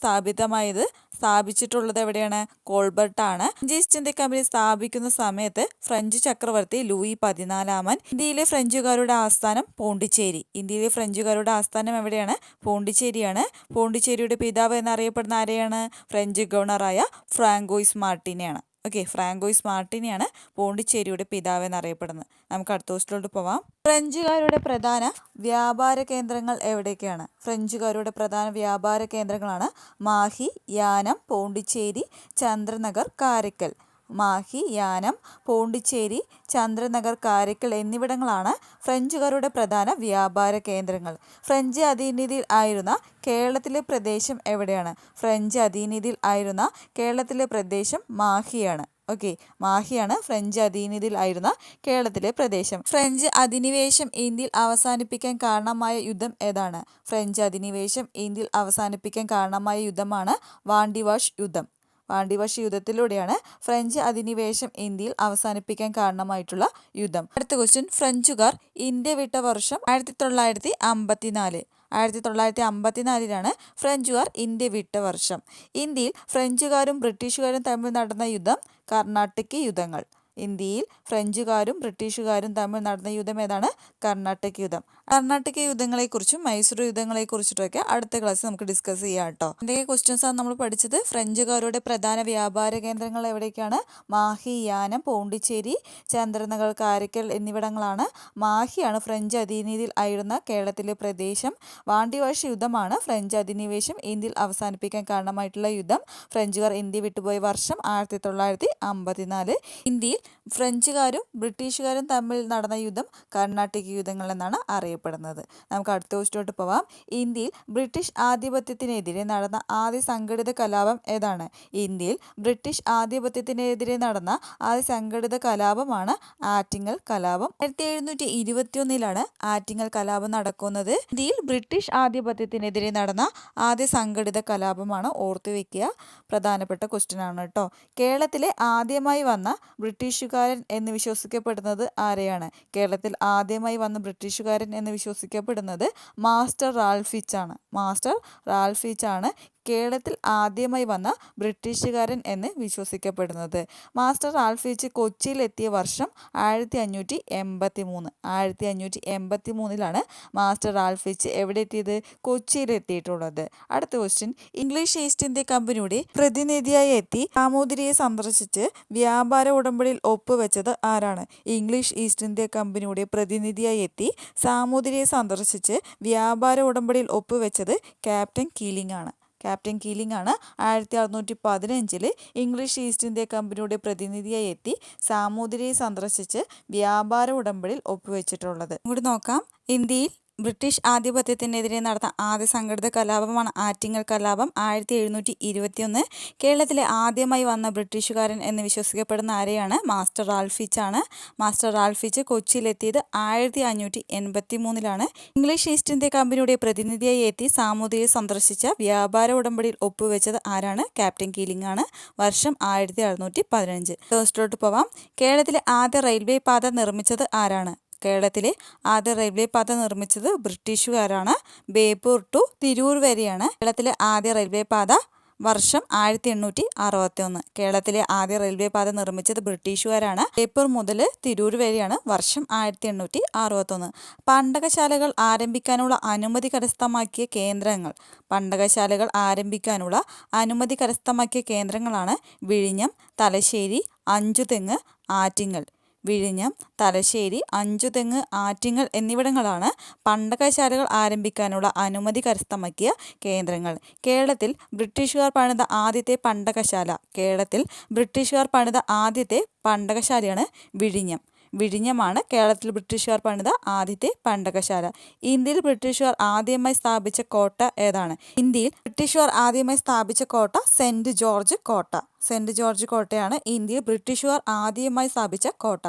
സ്ഥാപിച്ചിട്ടുള്ളത് എവിടെയാണ്? കോൾബർട്ടാണ്. ഫ്രഞ്ച് ഈസ്റ്റ് ഇന്ത്യ കമ്പനി സ്ഥാപിക്കുന്ന സമയത്ത് ഫ്രഞ്ച് ചക്രവർത്തി ലൂയി 14. ഇന്ത്യയിലെ ഫ്രഞ്ചുകാരുടെ ആസ്ഥാനം പോണ്ടിച്ചേരി. ഇന്ത്യയിലെ ഫ്രഞ്ചുകാരുടെ ആസ്ഥാനം എവിടെയാണ്? പോണ്ടിച്ചേരിയാണ്. പോണ്ടിച്ചേരിയുടെ പിതാവ് എന്നറിയപ്പെടുന്ന ആരെയാണ്? ഫ്രഞ്ച് ഗവർണറായ ഫ്രാങ്കോയിസ് മാർട്ടിനെയാണ്. ഓക്കെ, ഫ്രാങ്കോയിസ് മാർട്ടിനെയാണ് പോണ്ടിച്ചേരിയുടെ പിതാവ് എന്നറിയപ്പെടുന്നത്. നമുക്ക് അടുത്ത ക്വസ്റ്റ്യനിലോട്ട് പോവാം. ഫ്രഞ്ചുകാരുടെ പ്രധാന വ്യാപാര കേന്ദ്രങ്ങൾ എവിടെയൊക്കെയാണ്? ഫ്രഞ്ചുകാരുടെ പ്രധാന വ്യാപാര കേന്ദ്രങ്ങളാണ് മാഹി, യാനം, പോണ്ടിച്ചേരി, ചന്ദ്രനഗർ, കാരയ്ക്കൽ. മാഹി, യാനം, പോണ്ടിച്ചേരി, ചന്ദ്രനഗർ, കാരയ്ക്കൽ എന്നിവിടങ്ങളാണ് ഫ്രഞ്ചുകാരുടെ പ്രധാന വ്യാപാര കേന്ദ്രങ്ങൾ. ഫ്രഞ്ച് അധീനതയിൽ ആയിരുന്ന കേരളത്തിലെ പ്രദേശം എവിടെയാണ്? ഫ്രഞ്ച് അധീനതയിൽ ആയിരുന്ന കേരളത്തിലെ പ്രദേശം മാഹിയാണ്. ഓക്കെ, മാഹിയാണ് ഫ്രഞ്ച് അധീനതയിൽ ആയിരുന്ന കേരളത്തിലെ പ്രദേശം. ഫ്രഞ്ച് അധിനിവേശം ഇന്ത്യയിൽ അവസാനിപ്പിക്കാൻ കാരണമായ യുദ്ധം ഏതാണ്? ഫ്രഞ്ച് അധിനിവേശം ഇന്ത്യയിൽ അവസാനിപ്പിക്കാൻ കാരണമായ യുദ്ധമാണ് വാണ്ടിവാഷ് യുദ്ധം. വാണ്ടിവാഷ് യുദ്ധത്തിലൂടെയാണ് ഫ്രഞ്ച് അധിനിവേശം ഇന്ത്യയിൽ അവസാനിപ്പിക്കാൻ കാരണമായിട്ടുള്ള യുദ്ധം. അടുത്ത ക്വസ്റ്റ്യൻ, ഫ്രഞ്ചുകാർ ഇന്ത്യ വിട്ട വർഷം 1954. 1954 ഫ്രഞ്ചുകാർ ഇന്ത്യ വിട്ട വർഷം. ഇന്ത്യയിൽ ഫ്രഞ്ചുകാരും ബ്രിട്ടീഷുകാരും തമ്മിൽ നടന്ന യുദ്ധം കർണാട്ടിക് യുദ്ധങ്ങൾ. ഇന്ത്യയിൽ ഫ്രഞ്ചുകാരും ബ്രിട്ടീഷുകാരും തമ്മിൽ നടന്ന യുദ്ധം ഏതാണ്? കർണാട്ടിക് യുദ്ധം. കർണാട്ടിക് യുദ്ധങ്ങളെക്കുറിച്ചും മൈസൂർ യുദ്ധങ്ങളെക്കുറിച്ചിട്ടൊക്കെ അടുത്ത ക്ലാസ്സിൽ നമുക്ക് ഡിസ്കസ് ചെയ്യാം കേട്ടോ. എന്തൊക്കെ ക്വസ്റ്റ്യൻസ് ആണ് നമ്മൾ പഠിച്ചത്? ഫ്രഞ്ചുകാരുടെ പ്രധാന വ്യാപാര കേന്ദ്രങ്ങൾ എവിടേക്കാണ്? മാഹി, യാനം, പോണ്ടിച്ചേരി, ചന്ദ്രനഗർ, കാരയ്ക്കൽ എന്നിവിടങ്ങളാണ്. മാഹിയാണ് ഫ്രഞ്ച് അധീനതയിൽ ആയിരുന്ന കേരളത്തിലെ പ്രദേശം. വാണ്ടിവാഷ് യുദ്ധമാണ് ഫ്രഞ്ച് അധിനിവേശം ഇന്ത്യയിൽ അവസാനിപ്പിക്കാൻ കാരണമായിട്ടുള്ള യുദ്ധം. ഫ്രഞ്ചുകാർ ഇന്ത്യ വിട്ടുപോയ വർഷം 1954. ഇന്ത്യയിൽ ഫ്രഞ്ചുകാരും ബ്രിട്ടീഷുകാരും തമ്മിൽ നടന്ന യുദ്ധം കർണാട്ടിക് യുദ്ധങ്ങൾ എന്നാണ് അറിയപ്പെടുന്നത്. നമുക്ക് അടുത്ത ക്വസ്റ്റ്യനിലോട്ട് പോവാം. ഇന്ത്യയിൽ ബ്രിട്ടീഷ് ആധിപത്യത്തിനെതിരെ നടന്ന ആദ്യ സംഘടിത കലാപം ഏതാണ്? ഇന്ത്യയിൽ ബ്രിട്ടീഷ് ആധിപത്യത്തിനെതിരെ നടന്ന ആദ്യ സംഘടിത കലാപമാണ് ആറ്റിങ്ങൽ കലാപം. 1721 ആറ്റിങ്ങൽ കലാപം നടക്കുന്നത്. ഇന്ത്യയിൽ ബ്രിട്ടീഷ് ആധിപത്യത്തിനെതിരെ നടന്ന ആദ്യ സംഘടിത കലാപമാണ്. ഓർത്തു വെക്കുക, പ്രധാനപ്പെട്ട ക്വസ്റ്റ്യൻ ആണ് കേട്ടോ. കേരളത്തിലെ ആദ്യമായി വന്ന ബ്രിട്ടീഷുകാരൻ എന്ന് വിശ്വസിക്കപ്പെടുന്നത് ആരെയാണ്? കേരളത്തിൽ ആദ്യമായി വന്ന ബ്രിട്ടീഷുകാരൻ എന്ന് വിശ്വസിക്കപ്പെടുന്നത് മാസ്റ്റർ റാൽഫിച്ച് ആണ്. മാസ്റ്റർ റാൽഫിച്ച് ആണ് കേരളത്തിൽ ആദ്യമായി വന്ന ബ്രിട്ടീഷുകാരൻ എന്ന് വിശ്വസിക്കപ്പെടുന്നത്. മാസ്റ്റർ റാൽഫിച്ച് കൊച്ചിയിലെത്തിയ വർഷം 1583. 1583 മാസ്റ്റർ റാൽഫിച്ച് എവിടെ എത്തിയത്? കൊച്ചിയിലെത്തിയിട്ടുള്ളത്. അടുത്ത ക്വസ്റ്റ്യൻ. ഇംഗ്ലീഷ് ഈസ്റ്റ് ഇന്ത്യ കമ്പനിയുടെ പ്രതിനിധിയായി എത്തി സാമൂതിരിയെ സന്ദർശിച്ച് വ്യാപാര ഉടമ്പടിയിൽ ഒപ്പുവെച്ചത് ആരാണ്? ഇംഗ്ലീഷ് ഈസ്റ്റ് ഇന്ത്യ കമ്പനിയുടെ പ്രതിനിധിയായി എത്തി സാമൂതിരിയെ സന്ദർശിച്ച് വ്യാപാര ഉടമ്പടിയിൽ ഒപ്പുവെച്ചത് ക്യാപ്റ്റൻ കീലിംഗ് ആണ്. ക്യാപ്റ്റൻ കീലിംഗ് ആണ് 1615 ഇംഗ്ലീഷ് ഈസ്റ്റ് ഇന്ത്യ കമ്പനിയുടെ പ്രതിനിധിയായി എത്തി സാമൂതിരിയെ സന്ദർശിച്ച് വ്യാപാര ഉടമ്പടിയിൽ ഒപ്പുവെച്ചിട്ടുള്ളത്. ഇങ്ങോട്ട് നോക്കാം. ഇന്ത്യയിൽ ബ്രിട്ടീഷ് ആധിപത്യത്തിനെതിരെ നടന്ന ആദ്യ സംഘടിത കലാപമാണ് ആറ്റിങ്ങൽ കലാപം. 1721. കേരളത്തിലെ ആദ്യമായി വന്ന ബ്രിട്ടീഷുകാരൻ എന്ന് വിശ്വസിക്കപ്പെടുന്ന ആരെയാണ്? മാസ്റ്റർ റാൽഫിച്ച് ആണ്. മാസ്റ്റർ റാൽഫിച്ച് കൊച്ചിയിലെത്തിയത് 1583. ഇംഗ്ലീഷ് ഈസ്റ്റ് ഇന്ത്യ കമ്പനിയുടെ പ്രതിനിധിയായി എത്തി സാമൂതിരിയെ സന്ദർശിച്ച വ്യാപാര ഉടമ്പടിയിൽ ഒപ്പുവെച്ചത് ആരാണ്? ക്യാപ്റ്റൻ കീലിംഗ് ആണ്. വർഷം 1615. ഫസ്റ്റിലോട്ട് പോവാം. കേരളത്തിലെ ആദ്യ റെയിൽവേ പാത നിർമ്മിച്ചത് ആരാണ്? കേരളത്തിലെ ആദ്യ റെയിൽവേ പാത നിർമ്മിച്ചത് ബ്രിട്ടീഷുകാരാണ്. ബേപ്പൂർ ടു തിരൂർ വരെയാണ് കേരളത്തിലെ ആദ്യ റെയിൽവേ പാത. വർഷം 1861. കേരളത്തിലെ ആദ്യ റെയിൽവേ പാത നിർമ്മിച്ചത് ബ്രിട്ടീഷുകാരാണ്. ബേപ്പൂർ മുതൽ തിരൂർ വരെയാണ്. വർഷം 1861. പണ്ടകശാലകൾ ആരംഭിക്കാനുള്ള അനുമതി കരസ്ഥമാക്കിയ കേന്ദ്രങ്ങൾ. പണ്ടകശാലകൾ ആരംഭിക്കാനുള്ള അനുമതി കരസ്ഥമാക്കിയ കേന്ദ്രങ്ങളാണ് വിഴിഞ്ഞം, തലശ്ശേരി, അഞ്ചുതെങ്ങ്, ആറ്റിങ്ങൽ. വിഴിഞ്ഞം, തലശ്ശേരി, അഞ്ചുതെങ്ങ്, ആറ്റിങ്ങൽ എന്നിവിടങ്ങളാണ് പണ്ടകശാലകൾ ആരംഭിക്കാനുള്ള അനുമതി കരസ്ഥമാക്കിയ കേന്ദ്രങ്ങൾ. കേരളത്തിൽ ബ്രിട്ടീഷുകാർ പണിത ആദ്യത്തെ പണ്ടകശാല. കേരളത്തിൽ ബ്രിട്ടീഷുകാർ പണിത ആദ്യത്തെ പണ്ടകശാലയാണ് വിഴിഞ്ഞം. വിഴിഞ്ഞമാണ് കേരളത്തിൽ ബ്രിട്ടീഷുകാർ പണിത ആദ്യത്തെ പണ്ടകശാല. ഇന്ത്യയിൽ ബ്രിട്ടീഷുകാർ ആദ്യമായി സ്ഥാപിച്ച കോട്ട ഏതാണ്? ഇന്ത്യയിൽ ബ്രിട്ടീഷുകാർ ആദ്യമായി സ്ഥാപിച്ച കോട്ട സെന്റ് ജോർജ് കോട്ട. സെന്റ് ജോർജ് കോട്ടയാണ് ഇന്ത്യയിൽ ബ്രിട്ടീഷുകാർ ആദ്യമായി സ്ഥാപിച്ച കോട്ട.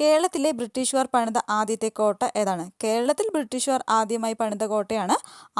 കേരളത്തിലെ ബ്രിട്ടീഷുകാർ പണിത ആദ്യത്തെ കോട്ട ഏതാണ്? കേരളത്തിൽ ബ്രിട്ടീഷുകാർ ആദ്യമായി പണിത കോട്ടയാണ്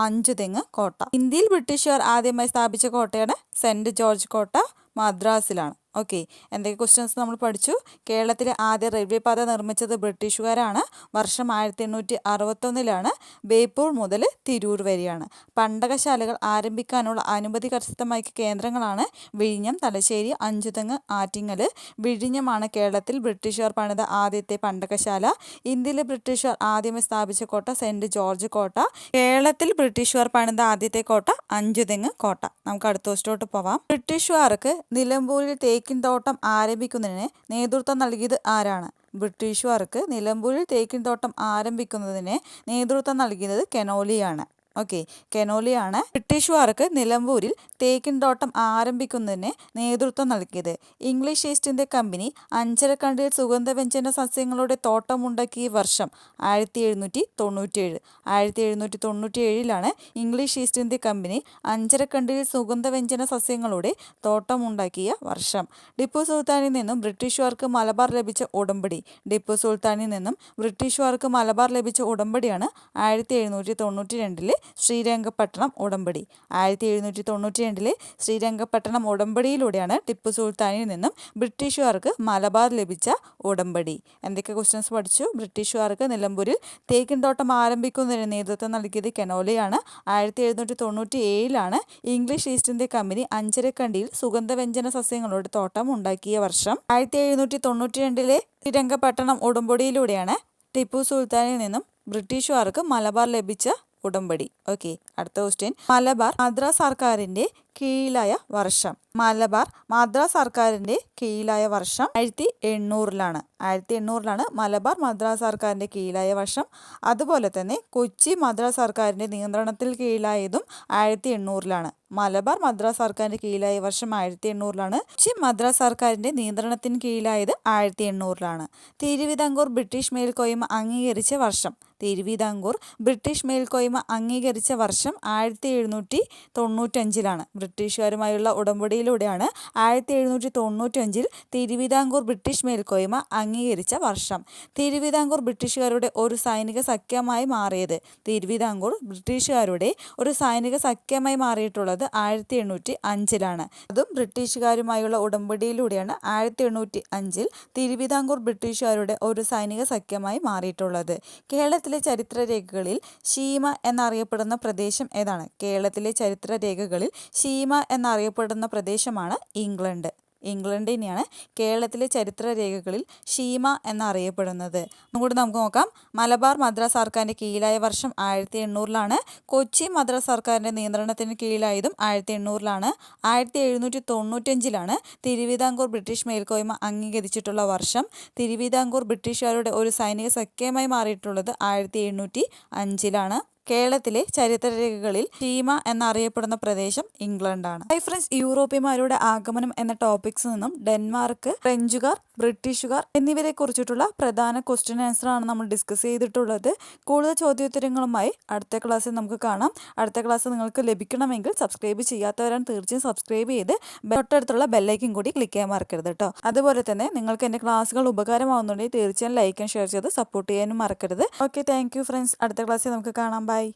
അഞ്ചുതെങ്ങ് കോട്ട. ഇന്ത്യയിൽ ബ്രിട്ടീഷുകാർ ആദ്യമായി സ്ഥാപിച്ച കോട്ടയാണ് സെന്റ് ജോർജ് കോട്ട, മദ്രാസിലാണ്. ഓക്കെ, എന്തൊക്കെ ക്വസ്റ്റ്യൻസ് നമ്മൾ പഠിച്ചു? കേരളത്തിലെ ആദ്യ റെയിൽവേ പാത നിർമ്മിച്ചത് ബ്രിട്ടീഷുകാരാണ്. വർഷം 1861. ബേപ്പൂർ മുതൽ തിരൂർ വരെയാണ്. പണ്ടകശാലകൾ ആരംഭിക്കാനുള്ള അനുമതി കരസ്ഥമാക്കിയ കേന്ദ്രങ്ങളാണ് വിഴിഞ്ഞം, തലശ്ശേരി, അഞ്ചുതെങ്ങ്, ആറ്റിങ്ങൽ. വിഴിഞ്ഞമാണ് കേരളത്തിൽ ബ്രിട്ടീഷുകാർ പണിത ആദ്യത്തെ പണ്ടകശാല. ഇന്ത്യയിലെ ബ്രിട്ടീഷുകാർ ആദ്യമായി സ്ഥാപിച്ച കോട്ട സെന്റ് ജോർജ് കോട്ട. കേരളത്തിൽ ബ്രിട്ടീഷുകാർ പണിത ആദ്യത്തെ കോട്ട അഞ്ചുതെങ്ങ് കോട്ട. നമുക്ക് അടുത്ത ക്വസ്റ്റ്യനിലോട്ട് പോവാം. ബ്രിട്ടീഷുകാർക്ക് നിലമ്പൂരിൽ തേക്കിൻ തോട്ടം ആരംഭിക്കുന്നതിന് നേതൃത്വം നൽകിയത് ആരാണ്? ബ്രിട്ടീഷുകാർക്ക് നിലമ്പൂരിൽ തേക്കിൻ തോട്ടം ആരംഭിക്കുന്നതിന് നേതൃത്വം നൽകിയത് കെനോലിയാണ്. ഓക്കെ, കെനോലിയാണ് ബ്രിട്ടീഷുകാർക്ക് നിലമ്പൂരിൽ തേക്കിൻ തോട്ടം ആരംഭിക്കുന്നതിന് നേതൃത്വം നൽകിയത്. ഇംഗ്ലീഷ് ഈസ്റ്റ് ഇന്ത്യ കമ്പനി അഞ്ചരക്കണ്ടിയിൽ സുഗന്ധവ്യഞ്ജന സസ്യങ്ങളുടെ തോട്ടമുണ്ടാക്കിയ വർഷം 1797. 1797 ഇംഗ്ലീഷ് ഈസ്റ്റ് ഇന്ത്യ കമ്പനി അഞ്ചരക്കണ്ടിയിൽ സുഗന്ധവ്യഞ്ജന സസ്യങ്ങളുടെ തോട്ടമുണ്ടാക്കിയ വർഷം. ടിപ്പു സുൽത്താനിൽ നിന്നും ബ്രിട്ടീഷുകാർക്ക് മലബാർ ലഭിച്ച ഉടമ്പടി. ടിപ്പു സുൽത്താനിൽ നിന്നും ബ്രിട്ടീഷുകാർക്ക് മലബാർ ലഭിച്ച ഉടമ്പടിയാണ് 1792 ശ്രീരംഗപട്ടണം ഉടമ്പടി. 1792 ശ്രീരംഗപട്ടണം ഉടമ്പടിയിലൂടെയാണ് ടിപ്പു സുൽത്താനിൽ നിന്നും ബ്രിട്ടീഷുകാർക്ക് മലബാർ ലഭിച്ച ഉടമ്പടി. എന്തൊക്കെ ക്വസ്റ്റ്യൻസ് പഠിച്ചു? ബ്രിട്ടീഷുകാർക്ക് നിലമ്പൂരിൽ തേക്കിൻ തോട്ടം ആരംഭിക്കുന്നതിന് നേതൃത്വം നൽകിയത് കനോലിയാണ്. 1797 ഇംഗ്ലീഷ് ഈസ്റ്റ് ഇന്ത്യ കമ്പനി അഞ്ചരക്കണ്ടിയിൽ സുഗന്ധവ്യഞ്ജന സസ്യങ്ങളുടെ തോട്ടം ഉണ്ടാക്കിയ വർഷം. 1792 ശ്രീരംഗപട്ടണം ഉടമ്പടിയിലൂടെയാണ് ടിപ്പു സുൽത്താനിൽ നിന്നും ബ്രിട്ടീഷുകാർക്ക് മലബാർ ലഭിച്ച ഉടമ്പടി. ഓക്കെ, അടുത്ത ക്വസ്റ്റ്യൻ. മലബാർ മദ്രാസ് സർക്കാരിന്റെ കീഴിലായ വർഷം. മലബാർ മദ്രാസ് സർക്കാരിന്റെ കീഴിലായ വർഷം 1800 1800 മലബാർ മദ്രാസ് സർക്കാരിന്റെ കീഴിലായ വർഷം. അതുപോലെ തന്നെ കൊച്ചി മദ്രാസ് സർക്കാരിന്റെ നിയന്ത്രണത്തിൽ കീഴിലായതും 1800 മലബാർ മദ്രാസ് സർക്കാരിന്റെ കീഴിലായ വർഷം 1800 കൊച്ചി മദ്രാസ് സർക്കാരിന്റെ നിയന്ത്രണത്തിന് കീഴിലായത് 1800 തിരുവിതാംകൂർ ബ്രിട്ടീഷ് മേൽക്കോയ്മ അംഗീകരിച്ച വർഷം. തിരുവിതാംകൂർ ബ്രിട്ടീഷ് മേൽക്കോയ്മ അംഗീകരിച്ച വർഷം 1795 ബ്രിട്ടീഷുകാരുമായുള്ള ഉടമ്പടിയിലൂടെയാണ് 1795 തിരുവിതാംകൂർ ബ്രിട്ടീഷ് മേൽക്കോയ്മ അംഗീകരിച്ച വർഷം. തിരുവിതാംകൂർ ബ്രിട്ടീഷുകാരുടെ ഒരു സൈനിക സഖ്യമായി മാറിയത്. തിരുവിതാംകൂർ ബ്രിട്ടീഷുകാരുടെ ഒരു സൈനിക സഖ്യമായി മാറിയിട്ടുള്ളത് 1805 അതും ബ്രിട്ടീഷുകാരുമായുള്ള ഉടമ്പടിയിലൂടെയാണ് 1805 തിരുവിതാംകൂർ ബ്രിട്ടീഷുകാരുടെ ഒരു സൈനിക സഖ്യമായി മാറിയിട്ടുള്ളത്. കേരളത്തിലെ ചരിത്രരേഖകളിൽ ഷീമ എന്നറിയപ്പെടുന്ന പ്രദേശം ഏതാണ്? കേരളത്തിലെ ചരിത്രരേഖകളിൽ ഷീമ എന്നറിയപ്പെടുന്ന പ്രദേശമാണ് ഇംഗ്ലണ്ട്. ഇംഗ്ലണ്ടിനെയാണ് കേരളത്തിലെ ചരിത്രരേഖകളിൽ ഷീമ എന്നറിയപ്പെടുന്നത്. ഒന്നുകൂടി നമുക്ക് നോക്കാം. മലബാർ മദ്രാസ് സർക്കാരിൻ്റെ കീഴിലായ വർഷം 1800 കൊച്ചി മദ്രാസ് സർക്കാരിൻ്റെ നിയന്ത്രണത്തിന് കീഴിലായതും 1800 1795 തിരുവിതാംകൂർ ബ്രിട്ടീഷ് മേൽക്കോയ്മ അംഗീകരിച്ചിട്ടുള്ള വർഷം. തിരുവിതാംകൂർ ബ്രിട്ടീഷുകാരുടെ ഒരു സൈനിക സഖ്യമായി മാറിയിട്ടുള്ളത് 1805 കേരളത്തിലെ ചരിത്രരേഖകളിൽ ഷീമ എന്നറിയപ്പെടുന്ന പ്രദേശം ഇംഗ്ലണ്ടാണ്. ഹൈ ഫ്രണ്ട്സ്, യൂറോപ്യന്മാരുടെ ആഗമനം എന്ന ടോപ്പിക്സിൽ നിന്നും ഡെൻമാർക്ക്, ഫ്രഞ്ചുകാർ, ബ്രിട്ടീഷുകാർ എന്നിവരെ കുറിച്ചിട്ടുള്ള പ്രധാന ക്വസ്റ്റ്യൻ ആൻസർ ആണ് നമ്മൾ ഡിസ്കസ് ചെയ്തിട്ടുള്ളത്. കൂടുതൽ ചോദ്യോത്തരങ്ങളുമായി അടുത്ത ക്ലാസ്സിൽ നമുക്ക് കാണാം. അടുത്ത ക്ലാസ് നിങ്ങൾക്ക് ലഭിക്കണമെങ്കിൽ സബ്സ്ക്രൈബ് ചെയ്യാത്തവരാണ് തീർച്ചയായും സബ്സ്ക്രൈബ് ചെയ്ത് തൊട്ടടുത്തുള്ള ബെല്ലൈക്കൻ കൂടി ക്ലിക്ക് ചെയ്യാൻ മറക്കരുത് കേട്ടോ. അതുപോലെ തന്നെ നിങ്ങൾക്ക് എൻ്റെ ക്ലാസ്സുകൾ ഉപകാരമാവുന്നുണ്ടെങ്കിൽ തീർച്ചയായും ലൈക്ക് ആൻഡ് ഷെയർ ചെയ്ത് സപ്പോർട്ട് ചെയ്യാനും മറക്കരുത്. Okay, thank you friends. അടുത്ത ക്ലാസ്സിൽ നമുക്ക് കാണാം. ബൈ.